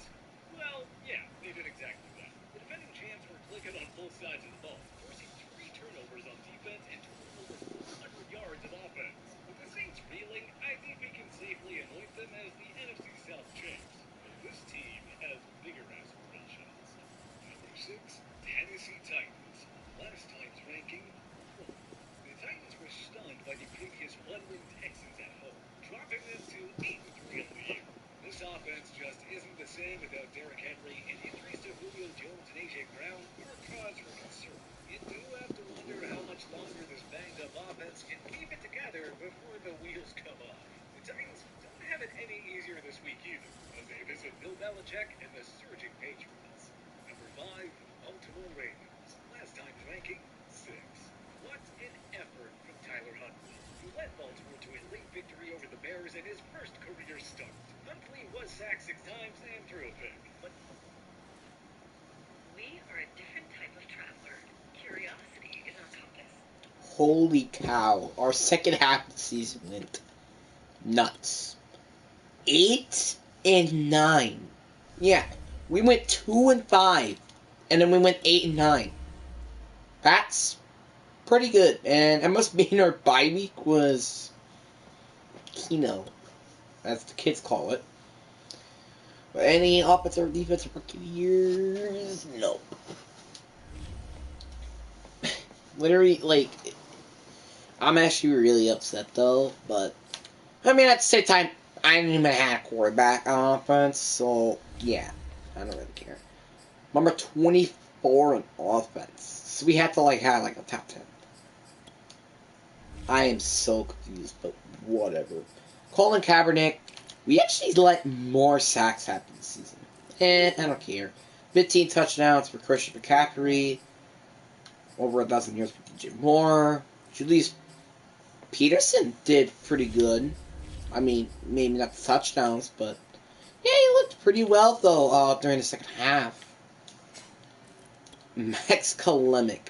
well, yeah, they did exactly that. The defending champs were clicking on both sides of the ball, forcing 3 turnovers on defense and totaling over 400 yards of offense. With the Saints reeling, I think we can safely anoint them as the NFC South champs. But this team has bigger aspirations. Number 6, Tennessee Titans. Last time's ranking, 1. The Titans were stunned by the previous 1-win Texans at home, dropping them to 8-3 on the year. This offense just isn't the same without Derrick Henry, and injuries to Julio Jones and A.J. Brown are cause for concern. You do have to wonder how much longer this banged-up offense can keep it together before the wheels come off. The Titans don't have it any easier this week either, as they visit Bill Belichick and the surging Patriots. Number 5, Baltimore Ravens. Last time's ranking, 6. What an effort from Tyler Huntley, who led Baltimore to a late victory over the Bears in his first career start. Huntley was sacked 6 times and threw a pick, but We are a different type of traveler. Curiosity is our compass. Holy cow. Our second half of the season went nuts. 8-9. Yeah, we went 2-5, and then we went 8-9. That's pretty good, and it must mean our bye week was Kino, as the kids call it. But any offensive or defensive rookie years? No. Literally, like, I'm actually really upset though, but I mean, at the same time, I didn't even have a quarterback on offense, so yeah, I don't really care. Number 24 on offense, so we had to have a top 10. I am so confused, but whatever. Colin Kaepernick, we actually let more sacks happen this season. I don't care. 15 touchdowns for Christian McCaffrey. Over 1,000 yards for DJ Moore. Julius Peterson did pretty good. I mean, maybe not the touchdowns, but yeah, he looked pretty well though during the second half. Max Kalemic.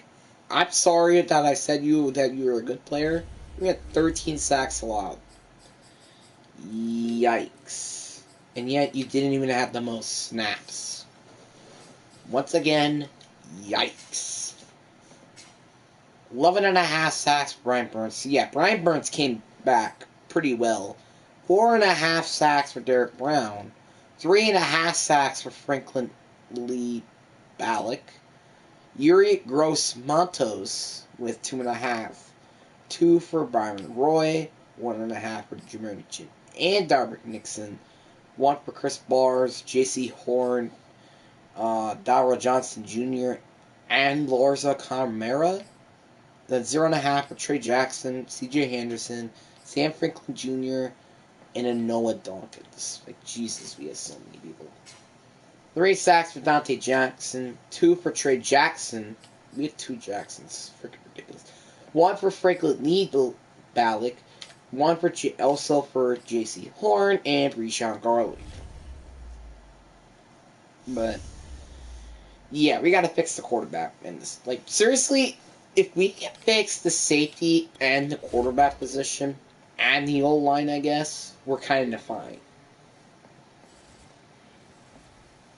I'm sorry that I said that you were a good player. We had 13 sacks allowed. Yikes. And yet you didn't even have the most snaps. Once again, yikes. 11.5 sacks for Brian Burns. Yeah, Brian Burns came back pretty well. 4.5 sacks for Derek Brown. 3.5 sacks for Franklin Lee Balak. Yuri Gross-Matos with 2.5. 2 for Byron Roy. 1.5 for Jermaine Chin and Darvick Nixon. 1 for Chris Bars, J.C. Horn, Darrell Johnson Jr., and Larza Camara. Then 0.5 for Trey Jackson, C.J. Henderson, Sam Franklin Jr., and a Noah Dawkins. Like, Jesus, we have so many people. 3 sacks for Dante Jackson, 2 for Trey Jackson. We have 2 Jacksons. Freaking ridiculous. 1 for Franklin Lee Balak, 1 for also for J.C. Horn and Rashawn Garland. But yeah, we gotta fix the quarterback in this. Like, seriously, if we can fix the safety and the quarterback position and the O-line, I guess, we're kind of fine.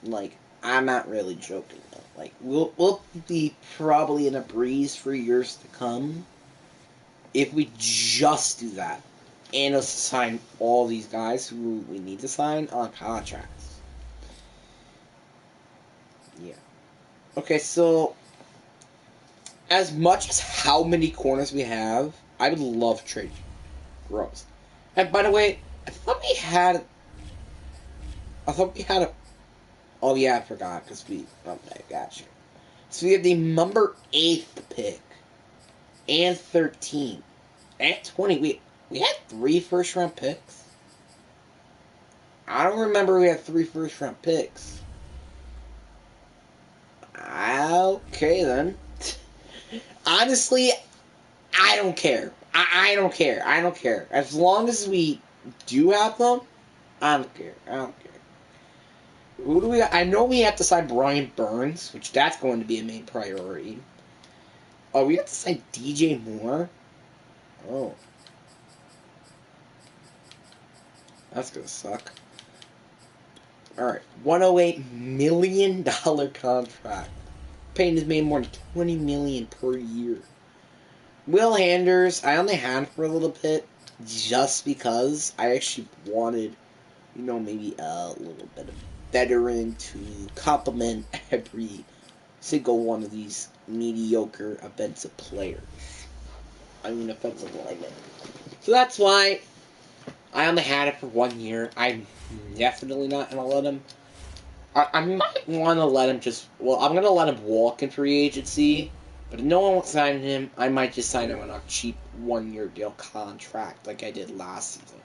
Like, I'm not really joking though. Like, we'll be probably in a breeze for years to come if we just do that and us sign all these guys who we need to sign on contracts. Yeah. Okay, so as much as how many corners we have, I would love trade Gross. And by the way, I thought we had a. Oh yeah, I forgot because we. Okay, gotcha. So we have the number 8th pick and 13 and 20. We had 3 first round picks. I don't remember we had 3 first-round picks. Okay, then. Honestly, I don't care. I don't care. I don't care. As long as we do have them, I don't care. I don't care. Who do we? I know we have to sign Brian Burns, which that's going to be a main priority. Oh, we have to sign DJ Moore. Oh, that's gonna suck. All right, $108 million contract. Payton has made more than $20 million per year. Will Handers, I only had for a little bit, just because I actually wanted, maybe a little bit of veteran to complement every single one of these mediocre offensive players. Offensive linemen. So that's why I only had it for 1 year. I'm definitely not going to let him. I might want to let him I'm going to let him walk in free agency. But if no one wants to sign him, I might just sign him on a cheap 1-year deal contract like I did last season.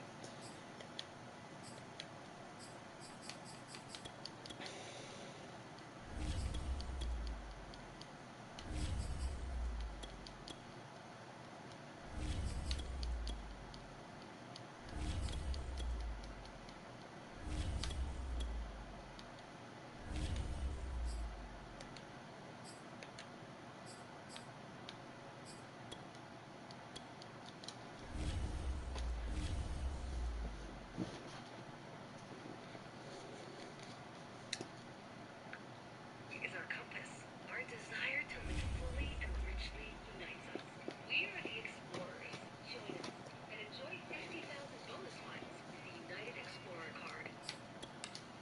Is our compass. Our desire to live fully and richly unites us. We are the explorers. Join us and enjoy 50,000 bonus miles with the United Explorer card.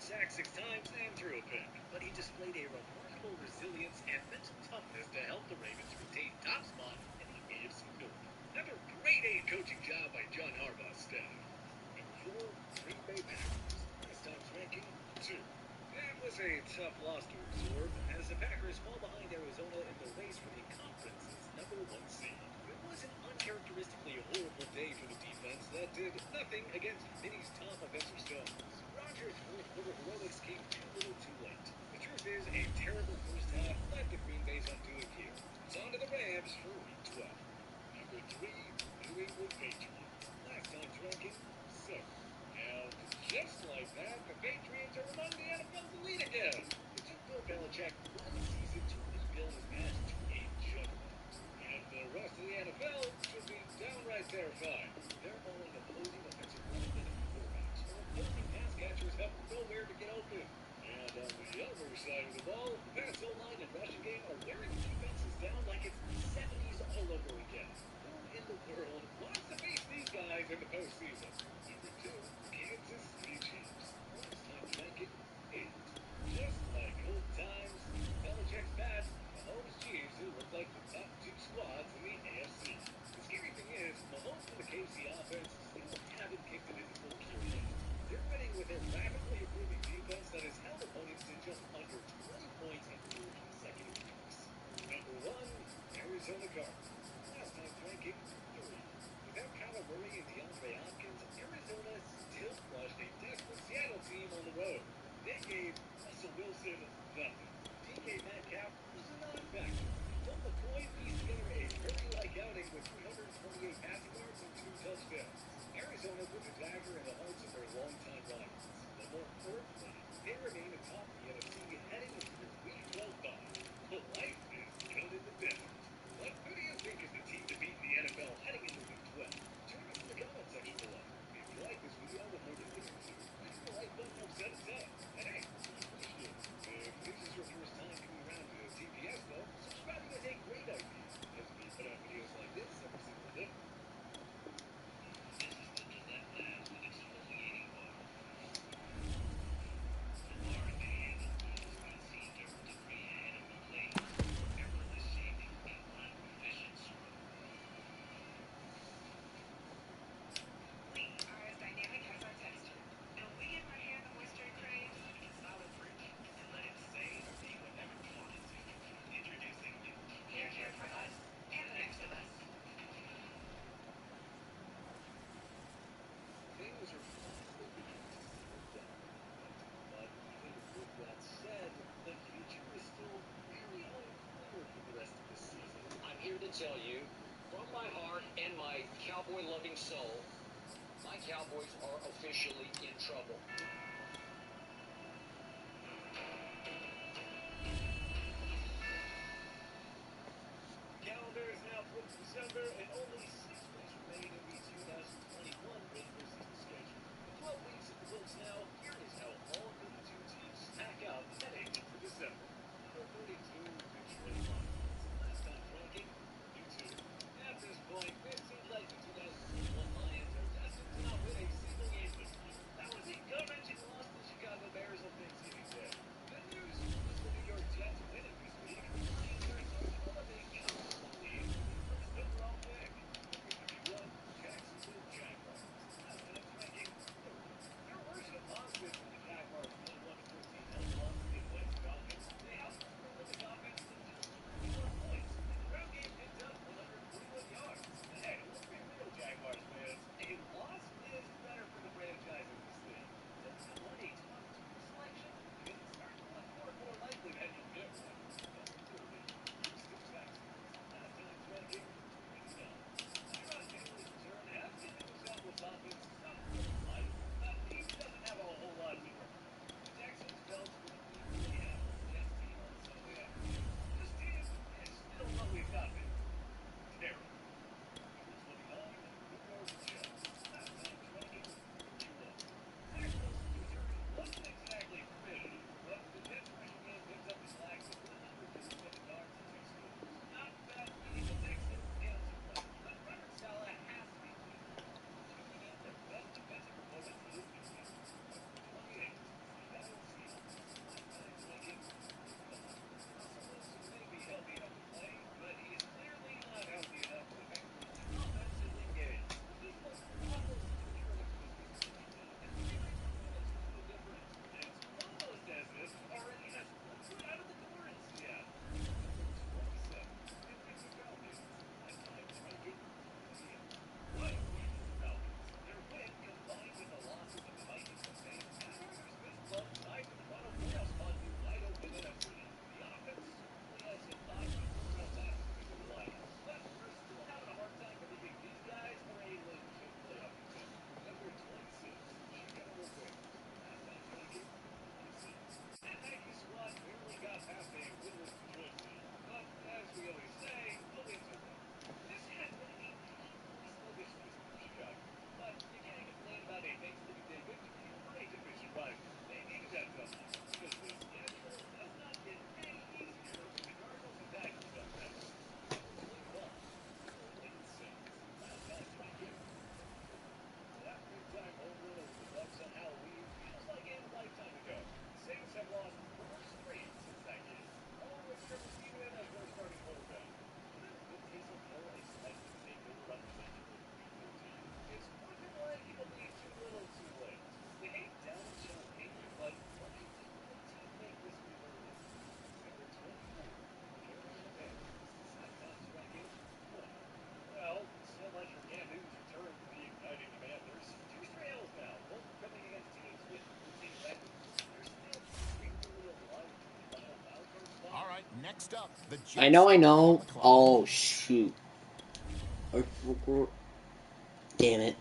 Sacked 6 times and threw a pick, but he displayed a remarkable resilience and mental toughness to help the Ravens retain top spot in the AFC North. Another grade A coaching job by John Harbaugh's staff. Number 4, Green Bay Packers. Last time's ranking 2. It was a tough loss to absorb as the Packers fall behind Arizona in the race for the conference's number 1 seed. It was an uncharacteristically horrible day for the defense that did nothing against Vinny's top offensive stones. Rodgers' fourth quarter heroics came too little too late. The truth is, a terrible first half led to Green Bay's undoing here. It's on to the Rams for Week 12. Number 3, New England Patriots. Last time's ranking 7. And just like that, the Patriots are among the NFL's elite again. It took Bill Belichick 1 season to rebuild his match to a juggernaut. And the rest of the NFL should be downright terrified. They're owing opposing offensive linemen and quarterbacks, or opposing pass catchers have nowhere to get open. And on the other side of the ball, the pass O-line and rushing game are wearing defenses down like it's the 70s all over again. Who in the world wants to face these guys in the postseason? Number 2, Kansas City Chiefs. Last time's ranking 8. Just like old times, Belichick's bad. Mahomes' Chiefs who look like the top 2 squads in the AFC. The scary thing is, Mahomes and the KC offense still haven't kicked it into full gear yet. They're winning with a rapidly improving defense that has held opponents to just under 20 points in 4 consecutive weeks. Number 1, Arizona Cardinals. Last time's ranking 3. Without Kyler Murray and DeAndre Hopkins, Arizona still crushed a desperate Seattle team on the road. They gave Russell Wilson nothing. DK Metcalf was a non-factor. Colt McCoy pieced together a Murray-like outing with 328 passing yards and 2 touchdowns. Arizona put the dagger in the hearts of their longtime rivals. But more importantly, they remain atop the NFC heading into their Week 12 bye. Life is good in the desert. But who do you think is the team to beat in the NFL heading into Week 12? Join us in the comment section below. If you like this video and want to continue, please hit the like button and set us up. And hey, question. If this is your first time coming around to TPS though, subscribing is a great idea, as we put out videos like this every single day. This is the dilemma with exfoliating water. tell you, from my heart and my cowboy-loving soul, my Cowboys are officially in trouble. Calendar is now flipped to December, and only 6 weeks remain in the 2021 regular season schedule. With 12 weeks in the books now, here is how all 32 teams stack up heading into December. Number 32, Detroit Lions. Last time's ranking, new 2. At this point, it seems like the 2021 Lions are destined to not win a single game this year. That was a gut-wrenching loss to the Chicago Bears on Thanksgiving Day. Good news was the New York Jets winning this week. The Lions are comfortable as they comfortably into the first overall pick. Number 31, Jacksonville Jaguars. Last time's ranking, 3rd. There were some positives in the Jaguars' 21-14 home loss to the Atlanta Falcons. They outperformed the offense to just 21 points, and the ground game picked up 141 yards. Hey, let's be real, Jaguars fans. A loss is better for the franchise in this league. Since you won a top 2 selection, you can start to look more likely that you'll get one. Number 30, Houston Texans. Last time's ranking, 29. Tyrod Taylor's return has given the Indianapolis offense some little life, but he doesn't have a whole lot to work with. The Texans fell to an equally average Jets team on Sunday afternoon. This team is still really nothing. Terrible. Number 29, New York Jets. Last time's ranking, 31. Zach Wilson's return wasn't exactly pretty, but the Jets rushing game picked up the slack with 137 yards and 2 scores. Not bad beating the Texans and some play, but Robert Saleh has to be pleased with it, choosing in their best defensive performance of the season. Number 28, Seattle Seahawks. Last time's ranking, 35. Russell Wilson may be healthy enough to play, but he is clearly not healthy enough to make the offensively engaged. This was almost a trip to his Mississippi team, and the Ravens' performance was no different. It's almost as if he already has one foot out of the door in Seattle. Number 27, Atlanta Falcons. Last time's ranking, 28. What a week for the Falcons. Their win, combined with the losses of the Vikings and Saints, has Arthur's Smith club tied for the final playoff spot in the wide open NFC. The offense certainly has some thoughts on personal tactics of the Lions, but we're still having a hard time believing these guys are a legit playoff contender. Number 26, Chicago Bears. Last time's ranking, 26. That Nike squad barely got past a winless Detroit team, but as we always say, a win's a win. This has been a painfully sluggish season for Chicago, but you can't complain about a Thanksgiving Day victory over a division rival. They needed that W, because the schedule does not get any easier for the Cardinals and Packers up next. Number 21, New Orleans Saints. Last time's ranking, 34. That big-time home win over the Bucs on Halloween feels like a lifetime ago. The Saints have lost 4 straight since that game, along with Trevor Siemian as their starting quarterback. With Taysom Hill expected to take over unofficially in Week 13, it's looking like it'll be too little too late. You hate downing champagne, but why didn't the team make this move earlier? Number 24, Carolina Panthers. Last time's ranking, 20. Well, so much for Cam Newton's return to the igniting Panthers. 2 straight L's now, both coming against teams with losing records. They're still creepily alive to the final wildcard spot. All right, next up, the Jets I know. are on the clock. Oh, shoot. Damn it.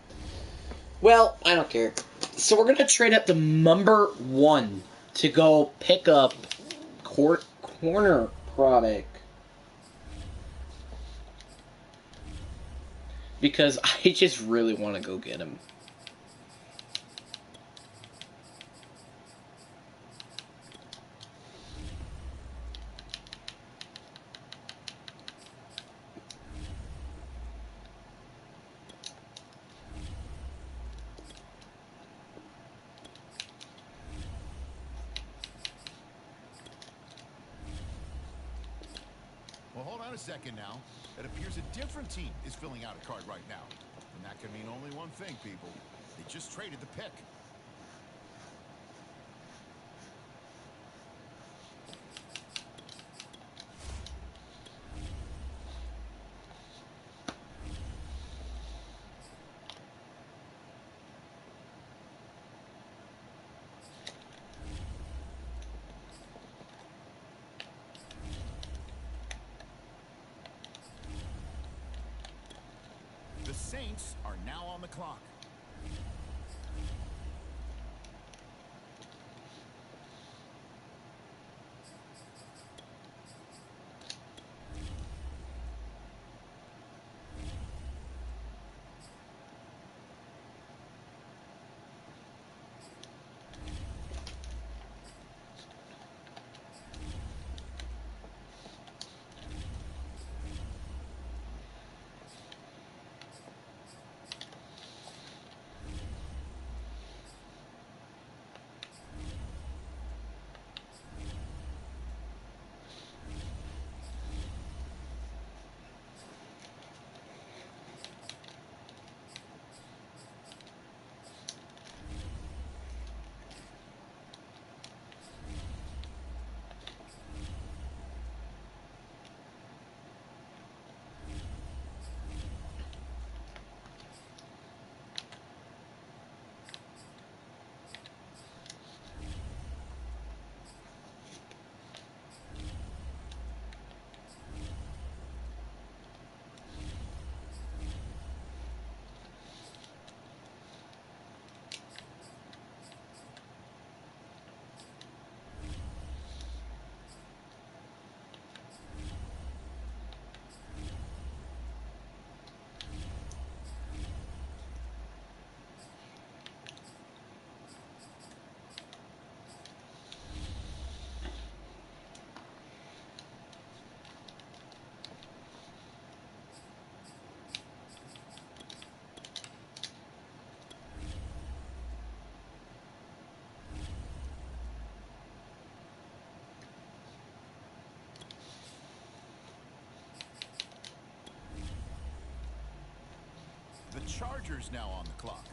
Well, I don't care. So we're going to trade up to number 1 to go pick up corner product. Because I just really want to go get him. Well, hold on a second now. It appears a different team is filling out a card right now. And that can mean only one thing, people. They just traded the pick. Saints are now on the clock. The Chargers now on the clock.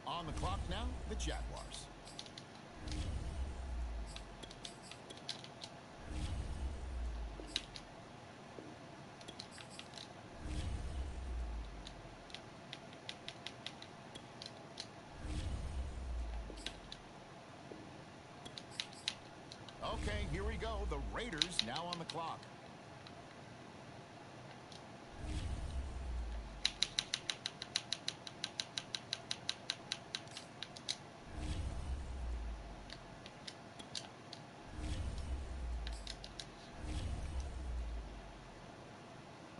On the clock now, the Jaguars. Okay, here we go. The Raiders now on the clock.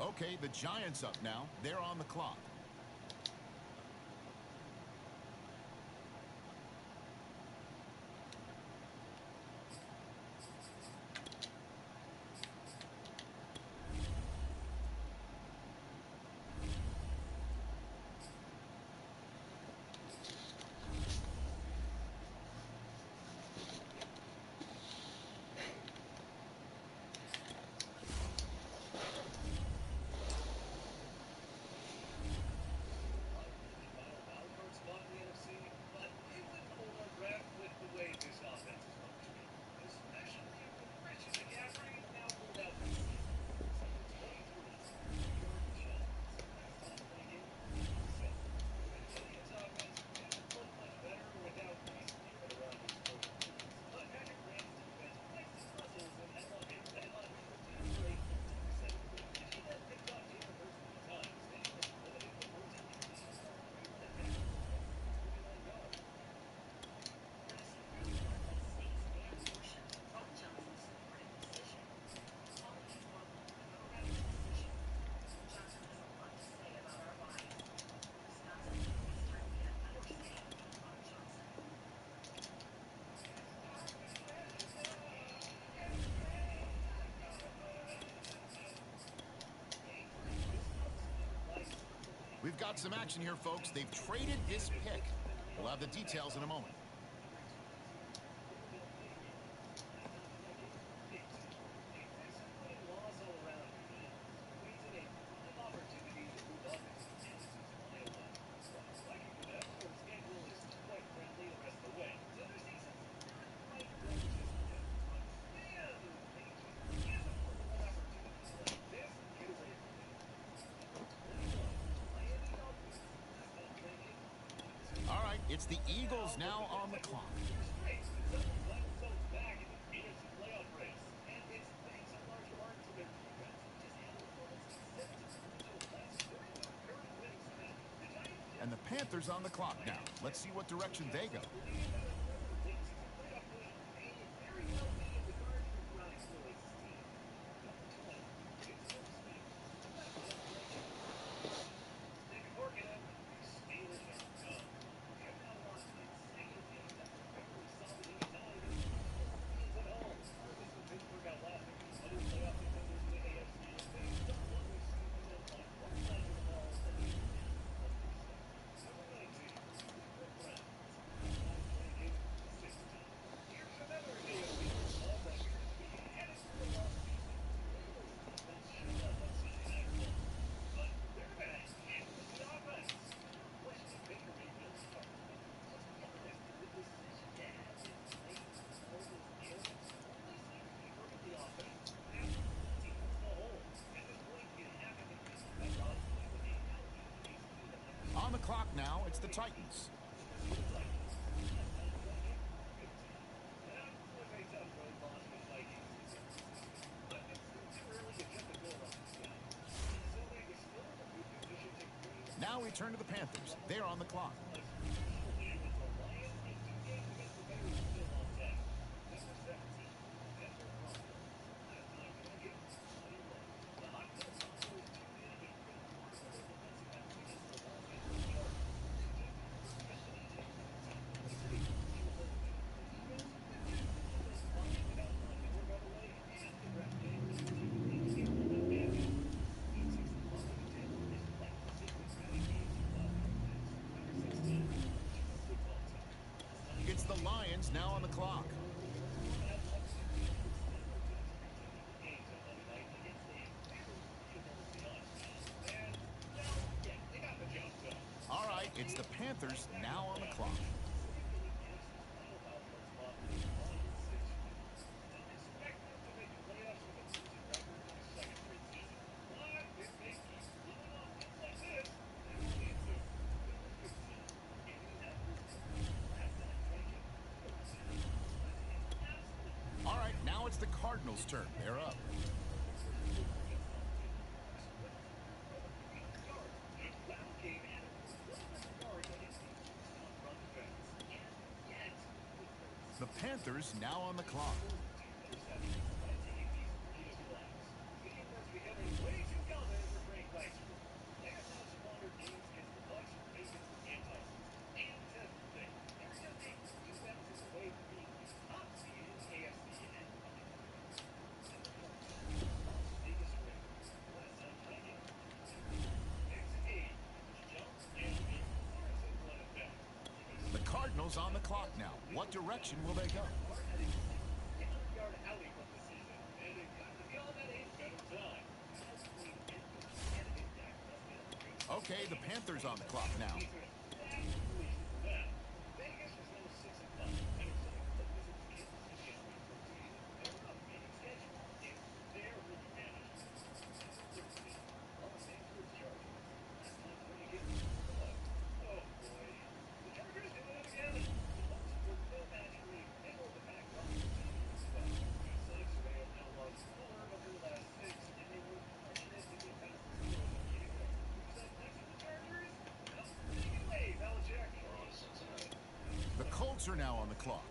Okay, the Giants up now. They're on the clock. We've got some action here, folks. They've traded this pick. We'll have the details in a moment. It's the Eagles now on the clock. And the Panthers on the clock now. Let's see what direction they go. On the clock now, it's the Titans. Now we turn to the Panthers. They're on the clock. It's the Lions now on the clock. All right, it's the Panthers now on the clock. All right, now it's the Cardinals' turn. They're up. The Panthers now on the clock. The Cardinals on the clock now. What direction will they go? Okay, the Panthers on the clock now. The Colts are now on the clock.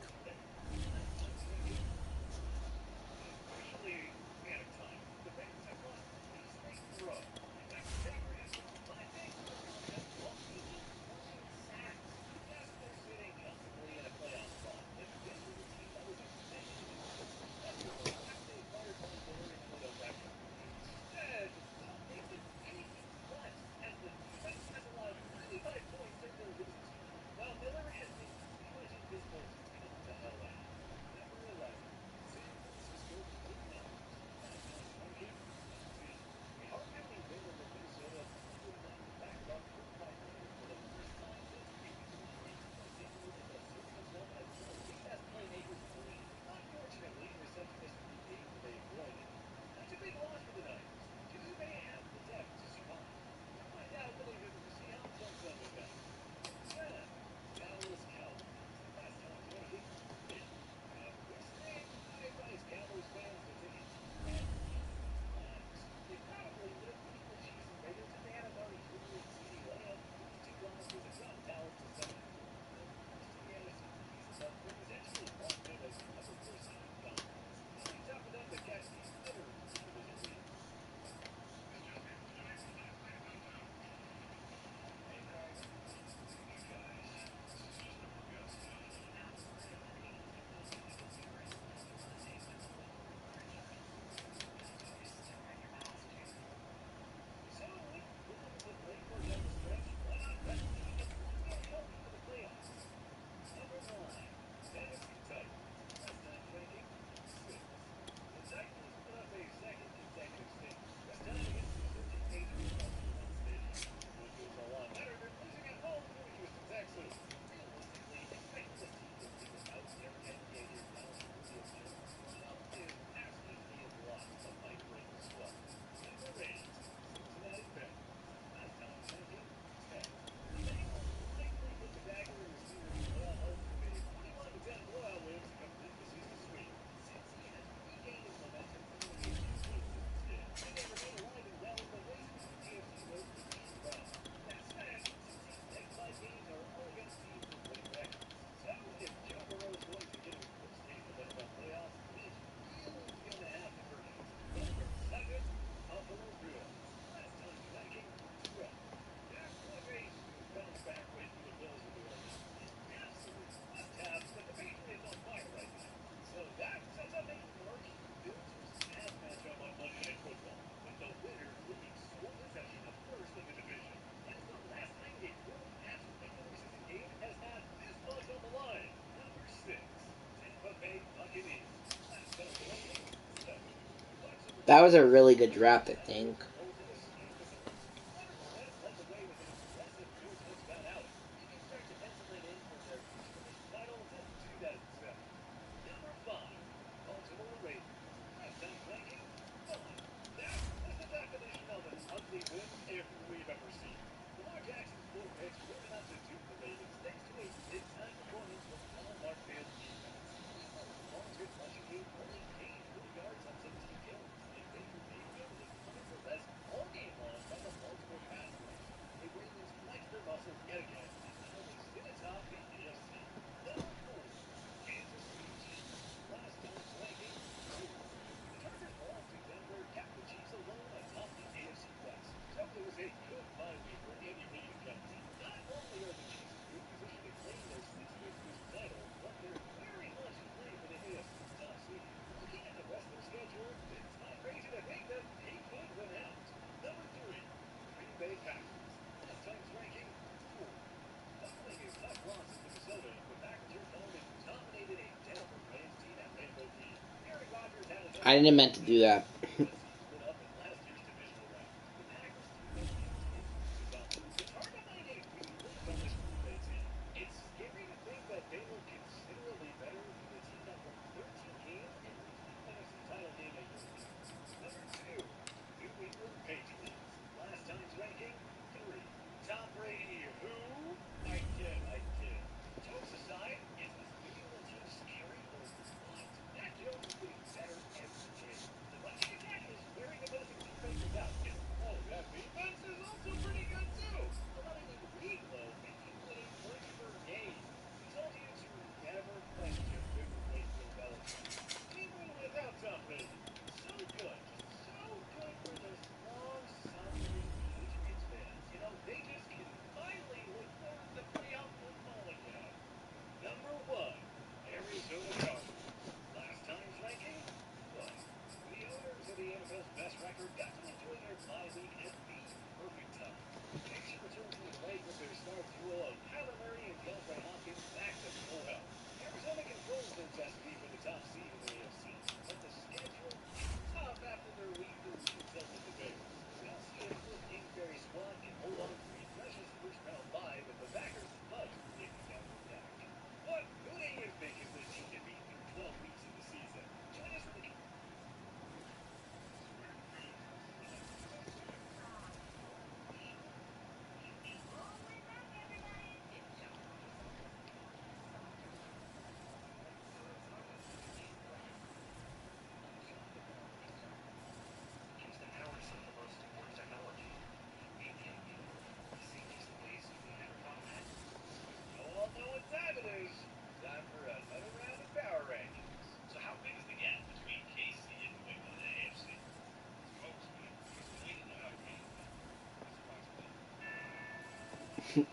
That was a really good draft, I think. Number 5, Baltimore Ravens. Last time's ranking, 5. That was the definition of an ugly win if we've ever seen. Lamar Jackson's 4 picks were enough to dupe the Ravens thanks to a big-time performance from Lamar Jackson's defense. Even though Long's rushing game only gained 4 yards on 17 carries, and Baker Mayfield was punted for less all game long by the Baltimore pass rush. The Ravens flexed their muscles yet again, and now they sit atop the AFC. Number 4, Kansas City Chiefs. Last time's ranking, 2. The Chargers lost to Denver, kept the Chiefs alone atop the AFC West. So it was a good bye week for Andy Reid and company. Not only are the Chiefs in good position to claim their 60th division title, but they're very much in play for the AFC top seed. Looking at the rest of their schedule, it's not crazy to think that they could win out. Number 3, Green Bay Packers. Last time's ranking, 4. Following a tough loss in Minnesota, the Packers returned home and dominated a downward Rams team at Lambeau Field. Aaron Rodgers had his I didn't meant to do that. split up in last year's divisional round. The Packers defense continues to dominate. It's hard to find a weak link on this Green Bay team. It's scary to think that they look considerably better than the team that won 13 games and reached the NFC title game a year ago. Number 2, New England Patriots. Last time's ranking, 3. Tom Brady, who? I kid. Jokes aside, is this New England team scary or what? Mac Jones is getting better every game. The rushing attack is wearing opposing defenses out. And, that defense is also pretty good too. Allowing them to lead low and including points per game. We told you to never question Baker Mayfield Belichick. Even without Tom Brady. So good. So good for those long-suffering Patriots fans. You know, they just can finally look forward to playoff football again. Number 1, Arizona Cardinals. Last time's ranking, 1. The owners of the NFL's best record got to enjoy their bye week at the perfect time. They should return to the fight with their star duo of Kyler Murray and DeAndre Hopkins back to full health. Arizona controls their destiny for the top seed in the AFC, but the schedule is tough after their week 13 tilt with the Bears. We'll see if Cliff Kingsbury squad can hold on to a precious first round bye with the Packers must get down the back. But who do you think is the team to beat through 12 weeks of the season? Join us for the time for another round of power rankings. So how big is the gap between KC and New England and AFC? Folks, because New England know how to game. The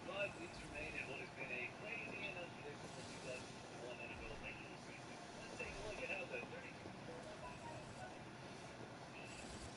5 weeks remain in what has been a crazy and unpredictable 2021 NFL regular season. Let's take a look at how the 32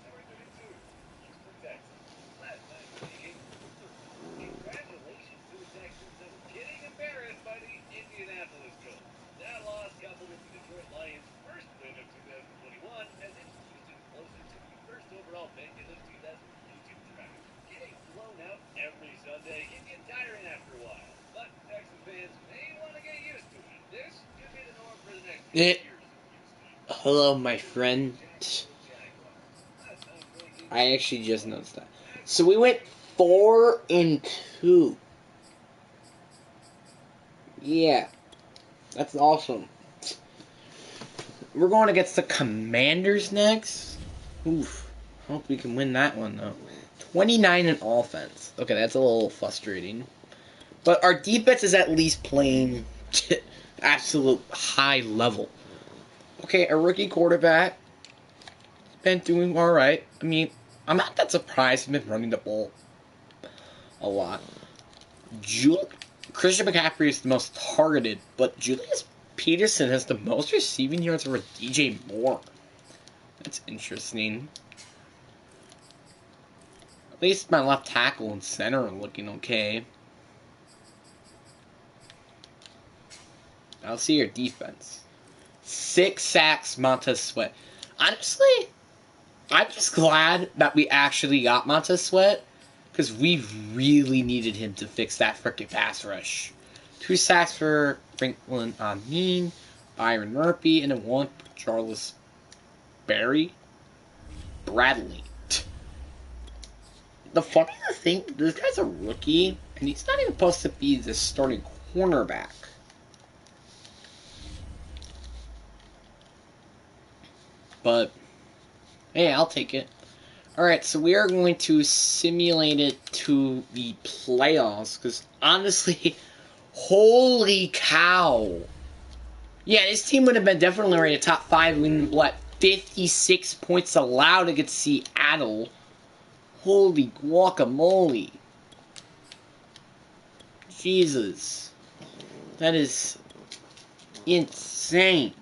Number 32, Houston Texans. Last time's ranking, 3rd. Congratulations to the Texans of getting embarrassed by the Indianapolis Colts. That loss coupled with the Detroit Lions' first win of 2021 has inched Houston closer to the first overall pick in the 2022 draft. Getting blown out every Sunday can get tiring after a while, but Texan fans may want to get used to it. This could be the norm for the next few years in Houston. Hello, my friend. I actually just noticed that. So we went 4-2. Yeah, that's awesome. We're going against the Commanders next. Oof. Hope we can win that one though. 29 in offense. Okay, that's a little frustrating. But our defense is at least playing absolute high level. Okay, a rookie quarterback. Been doing alright. I mean, I'm not that surprised he's been running the ball a lot. Christian McCaffrey is the most targeted, but Julius Peterson has the most receiving yards over DJ Moore. That's interesting. At least my left tackle and center are looking okay. I'll see your defense. 6 sacks, Montez Sweat. Honestly, I'm just glad that we actually got Montez Sweat, because we really needed him to fix that frickin' pass rush. 2 sacks for Franklin Amin, Byron Murphy, and then 1 for Charles Bradley. The funny thing, this guy's a rookie, and he's not even supposed to be the starting cornerback. But, hey, I'll take it. Alright, so we are going to simulate it to the playoffs, because honestly, holy cow. Yeah, this team would have been definitely rated top 5 in, 56 points allowed against Seattle. Holy guacamole. Jesus. That is insane.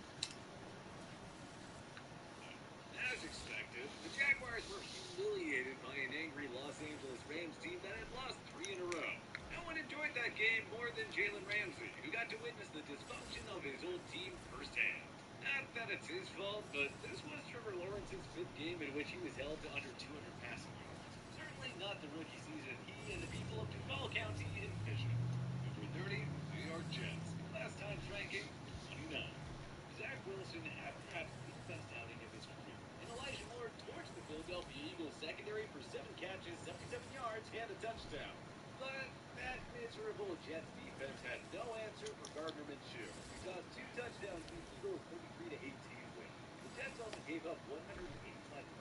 As expected, the Jaguars were humiliated by an angry Los Angeles Rams team that had lost 3 in a row. No one enjoyed that game more than Jalen Ramsey, who got to witness the dysfunction of his old team firsthand. Not that it's his fault, but this was Trevor Lawrence's 5th game in which he was held to under 200 passing yards. Certainly not the rookie season he and the people of Duval County envisioned. Number 30, New York Jets. Last time's ranking, 29. Zach Wilson had perhaps the best outing of his career. And Elijah Moore torched the Philadelphia Eagles secondary for 7 catches, 77 yards, and a touchdown. But that miserable Jets defense had no answer for Gardner Minshew. We saw 2 touchdowns in the Eagles' 33-18 win. The Jets also gave up 185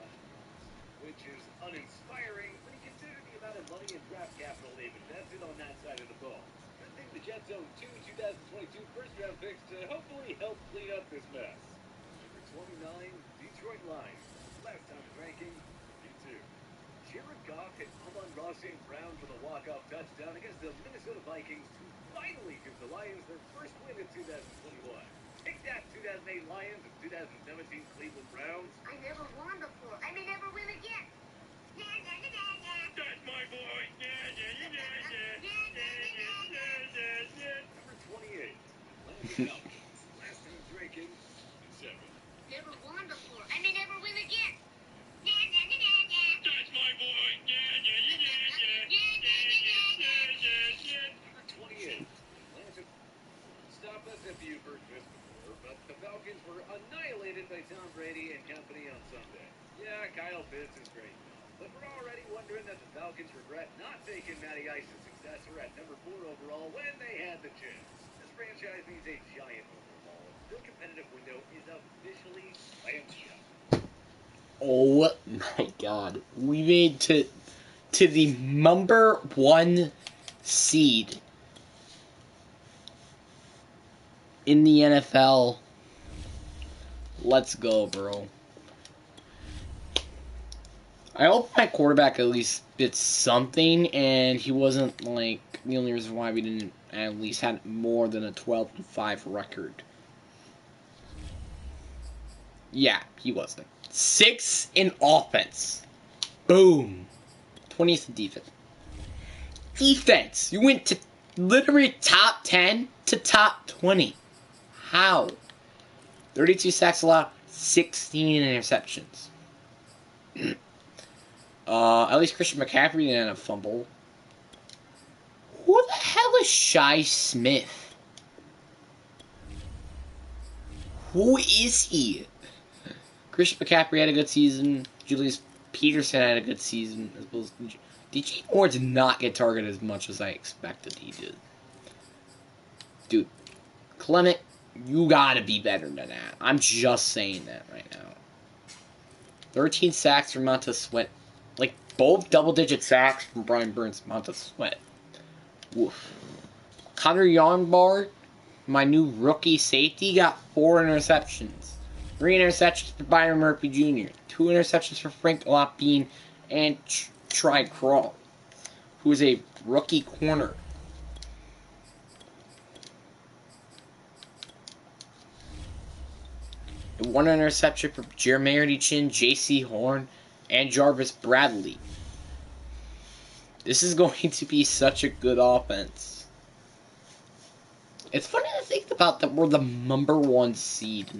rushing yards, which is uninspiring when you consider the amount of money and draft capital they've invested on that side of the ball. Good thing the Jets own 2 2022 first-round picks to hopefully help clean up this mess. Number 29, Detroit Lions. Last time's ranking, 52. Jared Goff hit Amon-Ra St. Brown for the walk-off touchdown against the Minnesota Vikings to finally give the Lions their first win in 2021. Take that, 2008 Lions and 2017 Cleveland Browns. I never won before. I may never win again. That's my boy. Number 28, Atlanta Falcons. Last time's ranking, 7. Never won before. I may never win again. That's my boy. Number 28, Atlanta. Stop us if you've heard this before, but the Falcons were annihilated by Tom Brady and company on Sunday. Yeah, Kyle Pitts is great, but we're already wondering that the Falcons regret not taking Matty Ice's successor at number 4 overall when they had the chance. This franchise needs a giant overhaul. Their competitive window is officially slammed shut. Oh my god. We made to the number 1 seed in the NFL. Let's go, bro. I hope my quarterback at least did something, and he wasn't like the only reason why we didn't at least had more than a 12-5 record. Yeah, he wasn't. 6 in offense. Boom. 20th in defense. Defense. You went to literally top 10 to top 20. How? 32 sacks allowed, 16 interceptions. At least Christian McCaffrey didn't have a fumble. Who the hell is Shi Smith? Who is he? Christian McCaffrey had a good season. Julius Peterson had a good season. As well as DJ Moore did not get targeted as much as I expected he did. Dude, Clement, you gotta be better than that. I'm just saying that right now. 13 sacks from Montez Sweat. Like, both double-digit sacks from Brian Burns and Montez Sweat. Woof. Connor Yarnbard, my new rookie safety, got 4 interceptions. 3 interceptions for Byron Murphy Jr., 2 interceptions for Frank Lapine and Try Crawl, who is a rookie corner. And 1 interception for Jeremy Chin, J.C. Horn, and Jarvis Bradley. This is going to be such a good offense. It's funny to think about that we're the #1 seed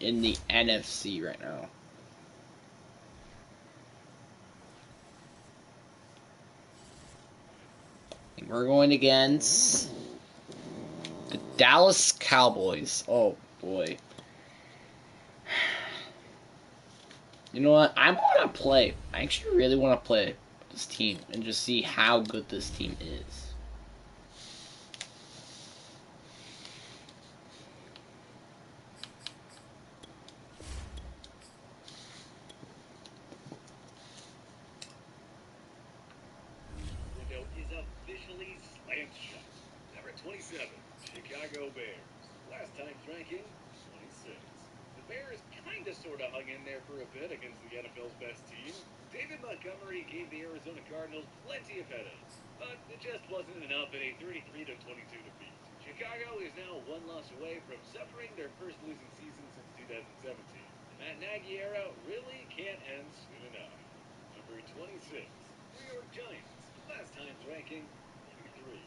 in the NFC right now. And we're going against the Dallas Cowboys. Oh boy. You know what? I want to play. I actually really want to play this team and just see how good this team is. Window is officially slammed shut. Number 27, Chicago Bears. Last time's ranking, 26. The Bears kinda sorta hung in there for a bit against the NFL's best team. David Montgomery gave the Arizona Cardinals plenty of headaches, but it just wasn't enough in a 33-22 defeat. Chicago is now one loss away from suffering their first losing season since 2017. The Matt Nagy era really can't end soon enough. Number 26, New York Giants. Last time's ranking, 23.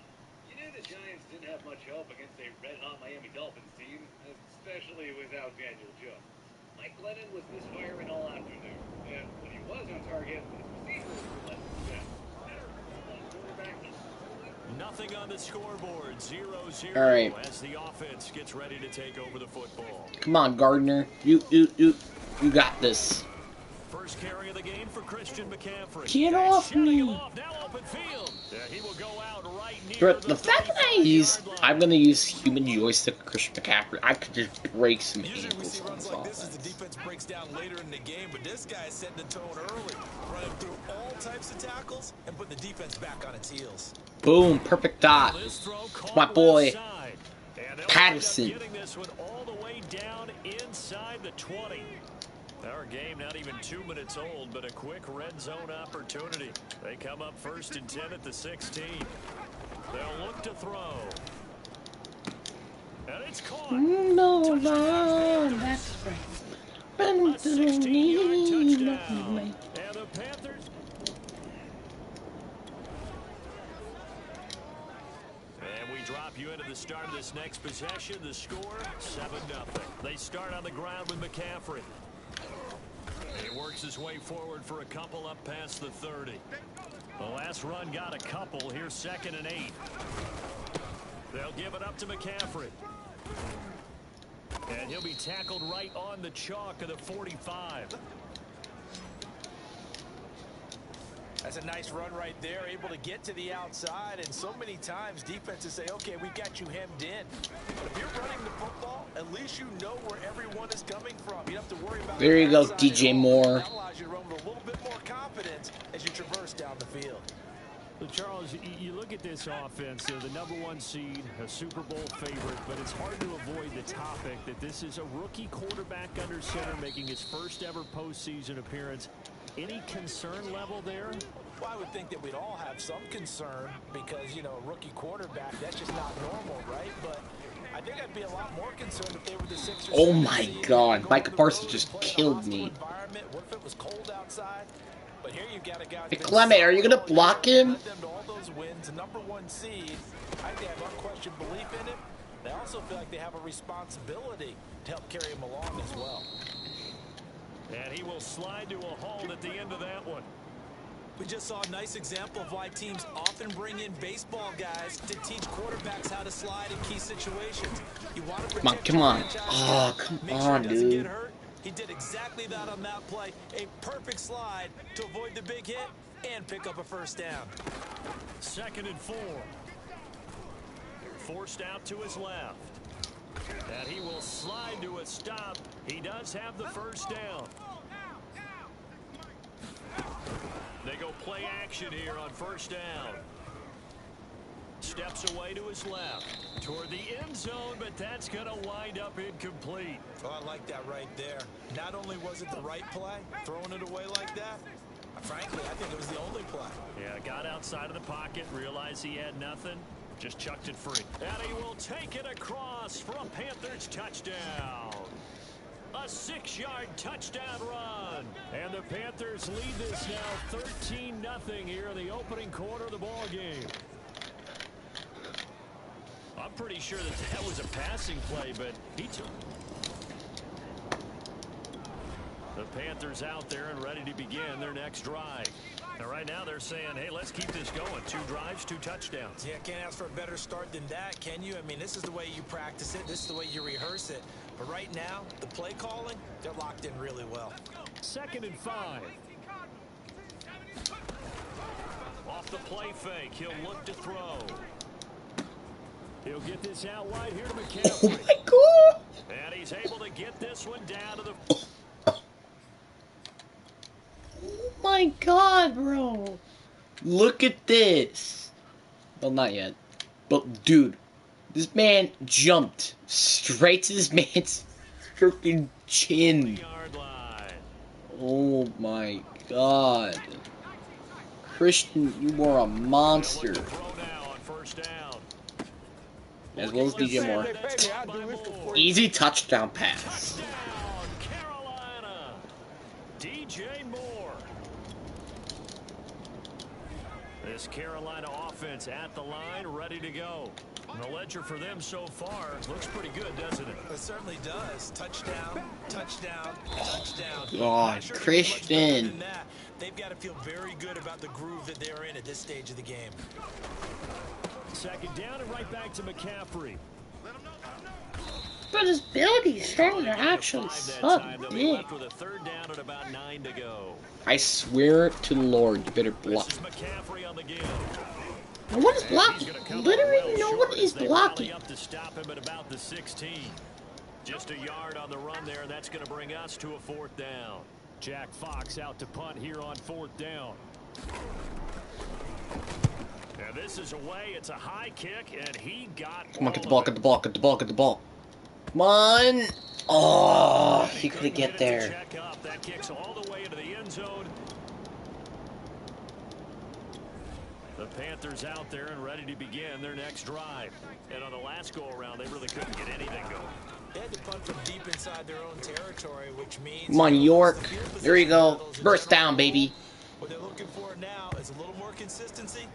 You knew the Giants didn't have much hope against a red-hot Miami Dolphins team, especially without Daniel Jones. Mike Glennon was misfiring all afternoon, and when he was on target, his receivers were less than best. Better one quarterback. Nothing on the scoreboard, 0-0 All right. as the offense gets ready to take over the football. Come on, Gardner. You got this. First carry of the game for Christian McCaffrey. Get off me. Now open field. He will go out right near But the fact that I'm gonna use human joystick for Christian McCaffrey, I could just break some Usually we ankles see on runs this like this as the offense. defense breaks down later in the game, but this guy is setting the tone early, running through all types of tackles and putting the defense back on its heels. Boom, perfect dot. This throw caught My boy, left side. And they'll Patterson. end up getting this one all the way down inside the 20. Our game not even 2 minutes old, but a quick red zone opportunity. They come up 1st and 10 at the 16. They'll look to throw. And it's caught. No, that's right. A 16-yard touchdown. And the Panthers. And we drop you into the start of this next possession. The score, 7-0. They start on the ground with McCaffrey. He works his way forward for a couple up past the 30. The last run got a couple. Here's 2nd and 8. They'll give it up to McCaffrey. And he'll be tackled right on the chalk of the 45. That's a nice run right there, able to get to the outside, and so many times defenses say, okay, we got you hemmed in. But if you're running the football, at least you know where everyone is coming from. You don't have to worry about There you go, outside DJ at all. Moore. That allows you to run with a little bit more confidence as you traverse down the field. Well, Charles, you look at this offense, they're the #1 seed, a Super Bowl favorite, but it's hard to avoid the topic that this is a rookie quarterback under center making his first ever postseason appearance. Any concern level there? Well, I would think that we'd all have some concern because, you know, a rookie quarterback, that's just not normal, right? But I think I'd be a lot more concerned if they were the 6th or 7th Oh my seed. God, Go Micah on the Parsons road, just play in a killed hostile me. environment. What if it was cold outside? But here you've got a guy Hey, that's Clement, are you gonna solid all block year, him? led them to all those wins, a #1 seed. I think they have unquestioned belief in him. They also feel like they have a responsibility to help carry him along as well. And he will slide to a halt at the end of that one. We just saw a nice example of why teams often bring in baseball guys to teach quarterbacks how to slide in key situations. You want to protect Come on. your franchise Oh, guy, come make sure on, he doesn't dude. get hurt. He did exactly that on that play. A perfect slide to avoid the big hit and pick up a first down. 2nd and 4. Forced out to his left. And he will slide to a stop. He does have the first down. They go play action here on 1st down. Steps away to his left. Toward the end zone, but that's going to wind up incomplete. Oh, I like that right there. Not only was it the right play, throwing it away like that, frankly, I think it was the only play. Yeah, got outside of the pocket, realized he had nothing, just chucked it free. And he will take it across for a Panthers touchdown. A 6-yard touchdown run. And the Panthers lead this now 13-0 here in the opening quarter of the ball game. I'm pretty sure that was a passing play, but he took. The Panthers out there and ready to begin their next drive. And right now they're saying, hey, let's keep this going. 2 drives, 2 touchdowns. Yeah, can't ask for a better start than that, can you? I mean, this is the way you practice it. This is the way you rehearse it. But right now, the play calling, they're locked in really well. 2nd and 5. Off the play fake, he'll look to throw. He'll get this out wide here to McCaffrey. Oh my god! And he's able to get this one down to the... Oh my god, bro. Look at this. Well, not yet. But, dude, this man jumped straight to this man's freaking chin. Oh my god. Christian, you are a monster. As well as DJ Moore. Easy touchdown pass. Carolina. DJ Moore. This Carolina offense at the line, ready to go. And the ledger for them so far looks pretty good, doesn't it? It certainly does. Touchdown, touchdown, touchdown. God, Sure Christian. They've got to feel very good about the groove that they're in at this stage of the game. 2nd down and right back to McCaffrey. But his ability is starting to actually suck. With a 3rd down and about 9 to go. I swear to the Lord, you better block. This is McCaffrey on the give. What is blocking? Literally no one is blocking. Up to stop him at about the 16. Just a yard on the run there, and that's going to bring us to a 4th down. Jack Fox out to punt here on 4th down. And this is away. It's a high kick, and he got. Come on, get the ball, get the ball, get the ball, get the ball. Come on. Oh, he couldn't get there. That kicks all the way into the end zone. The Panthers out there and ready to begin their next drive. And on the last go-around, they really couldn't get anything going. They had to punt from deep inside their own territory, which means... Come on, York. There you go. Burst down, baby. What they're looking for now is a little more consistency.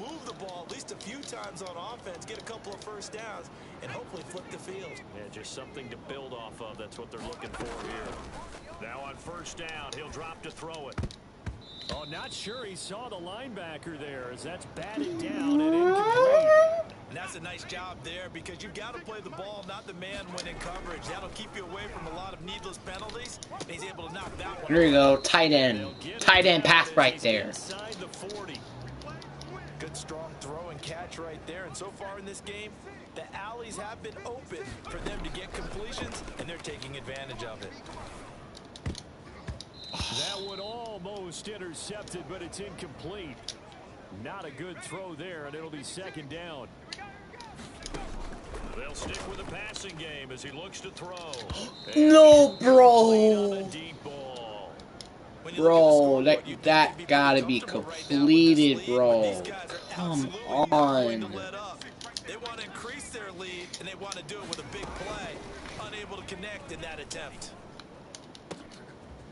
Move the ball at least a few times on offense, get a couple of first downs, and hopefully flip the field. Yeah, just something to build off of. That's what they're looking for here. Now on 1st down, he'll drop to throw it. Oh, not sure he saw the linebacker there as that's batted down and incomplete. And that's a nice job there because you've got to play the ball, not the man when in coverage. That'll keep you away from a lot of needless penalties. And he's able to knock that one. There you go, tight end. Tight end path right there. Inside the 40. Good strong throw and catch right there. And so far in this game, the alleys have been open for them to get completions, and they're taking advantage of it. That one almost intercepted, but it's incomplete. Not a good throw there, and it'll be 2nd down. They'll stick with the passing game as he looks to throw. No, bro. Bro, that gotta be completed, bro. Come on. They want to increase their lead, and they want to do it with a big play. Unable to connect in that attempt.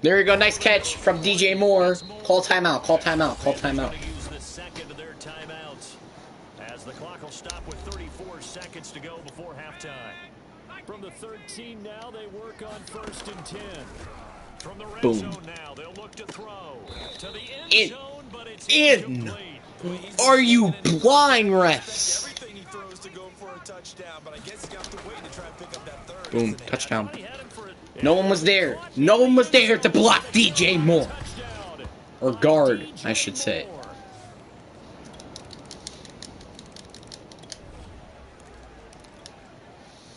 There you go, nice catch from DJ Moore. Call timeout, call timeout, call timeout. Use the 2nd of their timeouts as the clock will stop with 34 seconds to go before halftime. From the 13 now, they work on 1st and 10. From the red zone now, they'll look to throw to the end zone, but it's incomplete. Are you blind, refs? Everything he throws to go for a touchdown, but I guess he's got to wait to try and pick up that 3rd. Boom, touchdown. No one was there. No one was there to block DJ Moore. Or guard, I should say.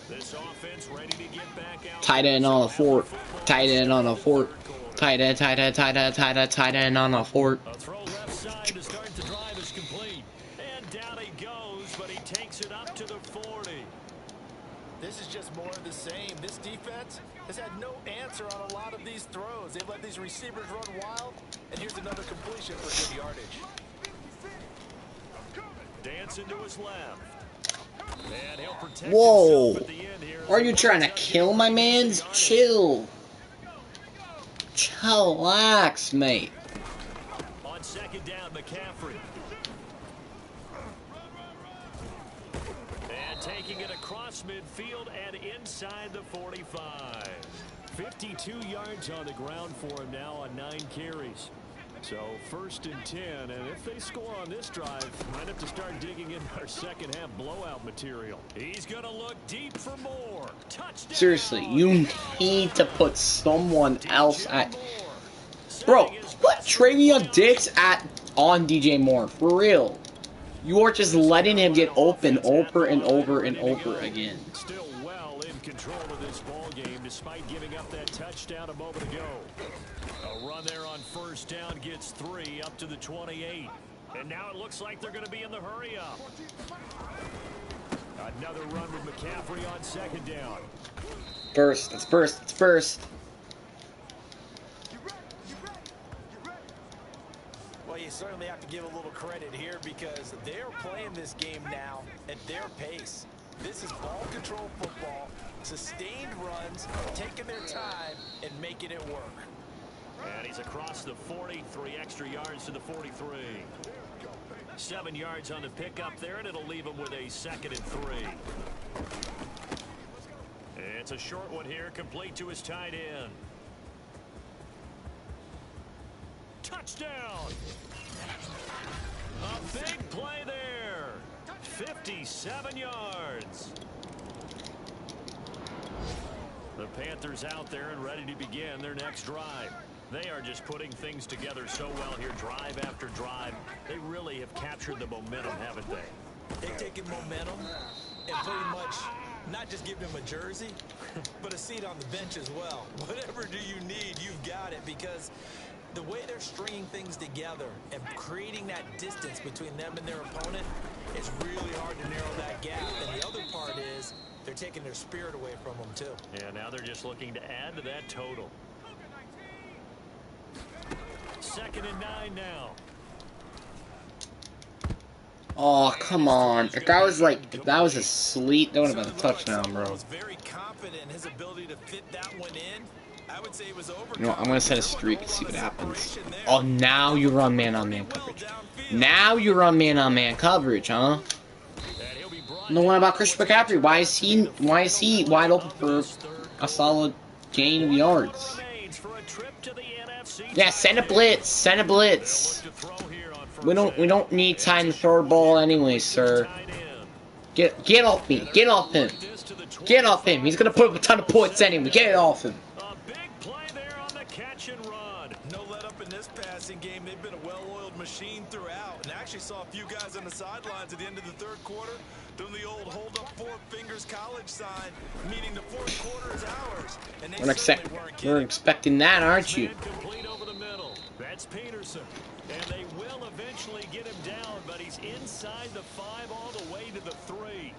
This offense ready to get back out. Tight end on a fort. Tight end on a fort. Tight end, tight end, tight end, tight end, tight end on a fort. A throw left side to start the drive is complete. And down he goes, but he takes it up to the 40. This is just more of the same. This defense has had no answer on a lot of these throws. They've let these receivers run wild, and here's another completion for good yardage. Dancing to his left. And he'll protect Whoa. himself at the end here. Are you trying to kill my mans? Chill. Chillax, mate. On 2nd down, McCaffrey. And taking it across midfield and inside the 45. 52 yards on the ground for him now on 9 carries. So 1st and 10, and if they score on this drive, might have to start digging into our second half blowout material. He's going to look deep for more. Touchdown! Seriously, you need to put someone else at... Bro, put Travion Diggs on DJ Moore, for real. You are just letting him get open over and over and over again. Still well in control of this ball game despite giving up that touchdown a moment ago. A run there on 1st down gets 3 up to the 28. And now it looks like they're going to be in the hurry up. Another run with McCaffrey on 2nd down. First, it's first, it's first. Well, you certainly have to give a little credit here because they're playing this game now at their pace. This is ball control football, sustained runs, taking their time and making it work. And he's across the 40, 3 extra yards to the 43. 7 yards on the pickup there, and it'll leave him with a 2nd and 3. It's a short one here, complete to his tight end. Touchdown! A big play there. 57 yards. The Panthers out there and ready to begin their next drive. They are just putting things together so well here, drive after drive. They really have captured the momentum, haven't they? They've taken momentum and pretty much not just give him a jersey, but a seat on the bench as well. Whatever do you need, you've got it, because the way they're stringing things together and creating that distance between them and their opponent, it's really hard to narrow that gap. And the other part is they're taking their spirit away from them too. Yeah, now they're just looking to add to that total. 2nd and 9 now. Oh, come on. If that was a sleep, that would have been a touchdown, bro. Was very confident in his ability to fit that one in. I would say it was over. You know what, I'm going to set a streak and see what happens. Oh, now you run man-on-man coverage. Now you run man-on-man coverage, huh? No one about Christian McCaffrey. Why is he wide open for a solid gain of yards? Yeah, send a blitz. Send a blitz. We don't need time to throw the ball anyway, sir. Get off me. Get off him. Get off him. He's gonna put up a ton of points anyway. Get it off him. A big play there on the catch and run. No let up in this passing game. They've been a well-oiled machine throughout. And I actually saw a few guys on the sidelines at the end of the 3rd quarter doing the old hold up 4 fingers college sign, meaning the 4th quarter is ours. And they we're expecting that, aren't you? Complete over the middle. That's Peterson. And they will eventually get him down, but he's inside the 5 all the way to the 3.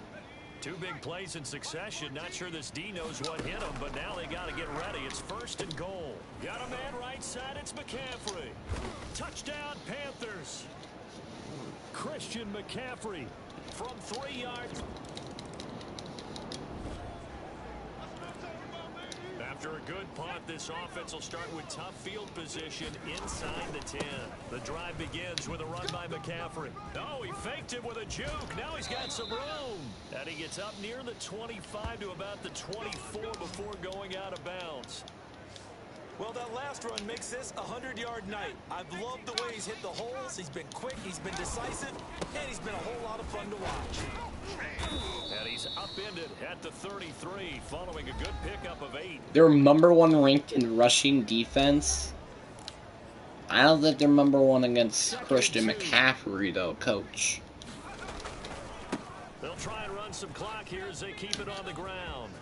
2 big plays in succession. Not sure this D knows what hit him, but now they got to get ready. It's 1st and goal. Got a man right side. It's McCaffrey. Touchdown, Panthers. Christian McCaffrey from 3 yards. After a good punt, this offense will start with tough field position inside the 10. The drive begins with a run by McCaffrey. Oh, he faked it with a juke. Now he's got some room. And he gets up near the 25 to about the 24 before going out of bounds. Well, that last run makes this a 100-yard night. I've loved the way he's hit the holes. He's been quick, he's been decisive, and he's been a whole lot of fun to watch. And he's upended at the 33 following a good pickup of 8. They're #1 ranked in rushing defense. I don't think they're #1 against Christian McCaffrey, though, coach. They'll try and run some clock here as they keep it on the ground.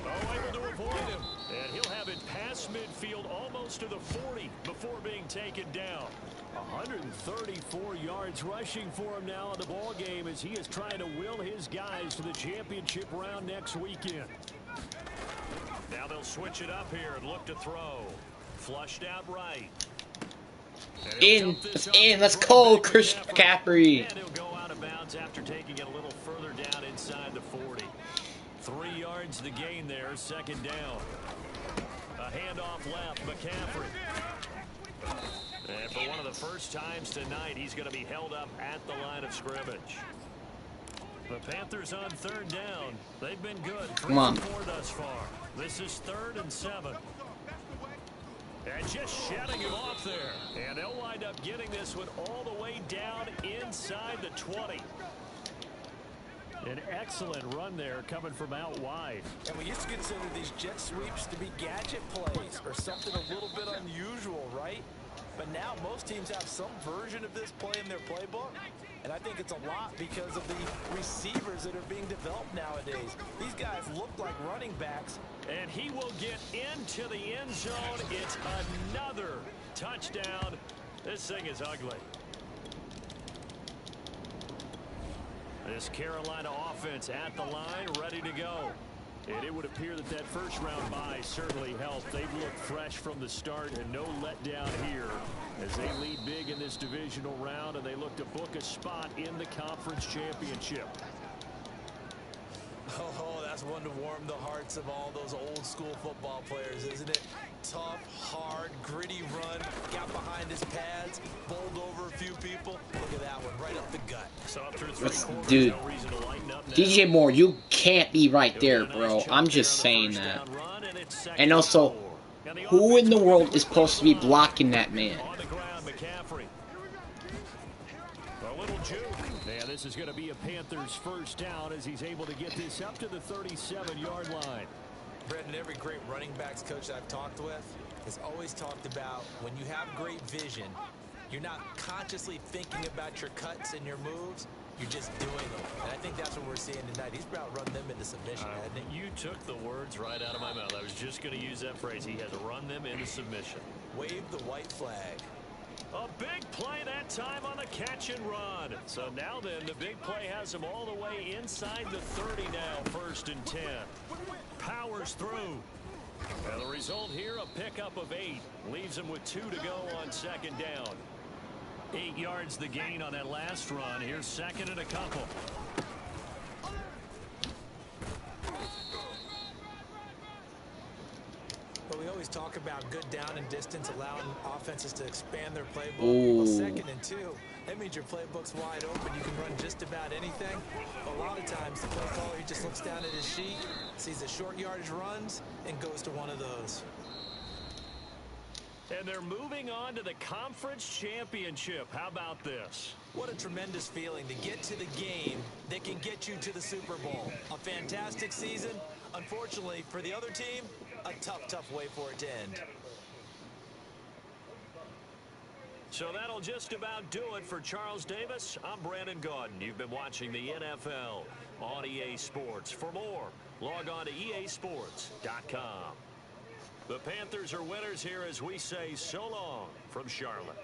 Oh, able to avoid him. And he'll have it past midfield almost to the 40 before being taken down. 134 yards rushing for him now in the ball game as he is trying to will his guys to the championship round next weekend. Now they'll switch it up here and look to throw. Flushed out right. It's in. Let's go, Christian McCaffrey. And he'll go out of bounds after taking it a little further down inside the 40. 3 yards to gain there, 2nd down. A handoff left, McCaffrey. And for one of the first times tonight, he's going to be held up at the line of scrimmage. The Panthers on third down. They've been good. 3 Come on. for 4 thus far. This is 3rd and 7. And just shutting him off there. And they'll wind up getting this one all the way down inside the 20. An excellent run there coming from out wide. And we used to consider these jet sweeps to be gadget plays or something a little bit unusual, right? But now most teams have some version of this play in their playbook. And I think it's a lot because of the receivers that are being developed nowadays. These guys look like running backs. And he will get into the end zone. It's another touchdown. This thing is ugly. This Carolina offense at the line, ready to go. And it would appear that that first round bye certainly helped. They've looked fresh from the start and no letdown here as they lead big in this divisional round, and they look to book a spot in the conference championship. Oh, that's one to warm the hearts of all those old school football players, isn't it? Tough, hard, gritty run, got behind his pads, bowled over a few people. Look at that one, right up the gut. So through 3 quarters, Dude, no reason to lighten up now. DJ Moore, you can't be right there, bro. I'm just saying that. And also, who in the world is supposed to be blocking that man? On the ground, McCaffrey. A little juke. And this is going to be a Panthers first down as he's able to get this up to the 37-yard line. Brendan, every great running backs coach I've talked with has always talked about when you have great vision, you're not consciously thinking about your cuts and your moves. You're just doing them. And I think that's what we're seeing tonight. He's about run them into submission, hasn't he? You took the words right out of my mouth. I was just going to use that phrase. He has run them into submission. Wave the white flag. A big play that time on the catch and run. So now then, the big play has him all the way inside the 30 now, 1st and 10. Powers through. And the result here, a pickup of 8. Leaves him with 2 to go on 2nd down. 8 yards the gain on that last run. Here's 2nd and a couple. But we always talk about good down and distance, allowing offenses to expand their playbook. Ooh. Well, 2nd and 2, that means your playbook's wide open. You can run just about anything. But a lot of times, the play caller, he just looks down at his sheet, sees the short yardage runs, and goes to one of those. And they're moving on to the conference championship. How about this? What a tremendous feeling to get to the game that can get you to the Super Bowl. A fantastic season. Unfortunately, for the other team, a tough way for it to end. So that'll just about do it for Charles Davis. I'm Brandon Gaudin. You've been watching the NFL on EA Sports. For more, log on to easports.com. The Panthers are winners here as we say so long from Charlotte.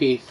Peace.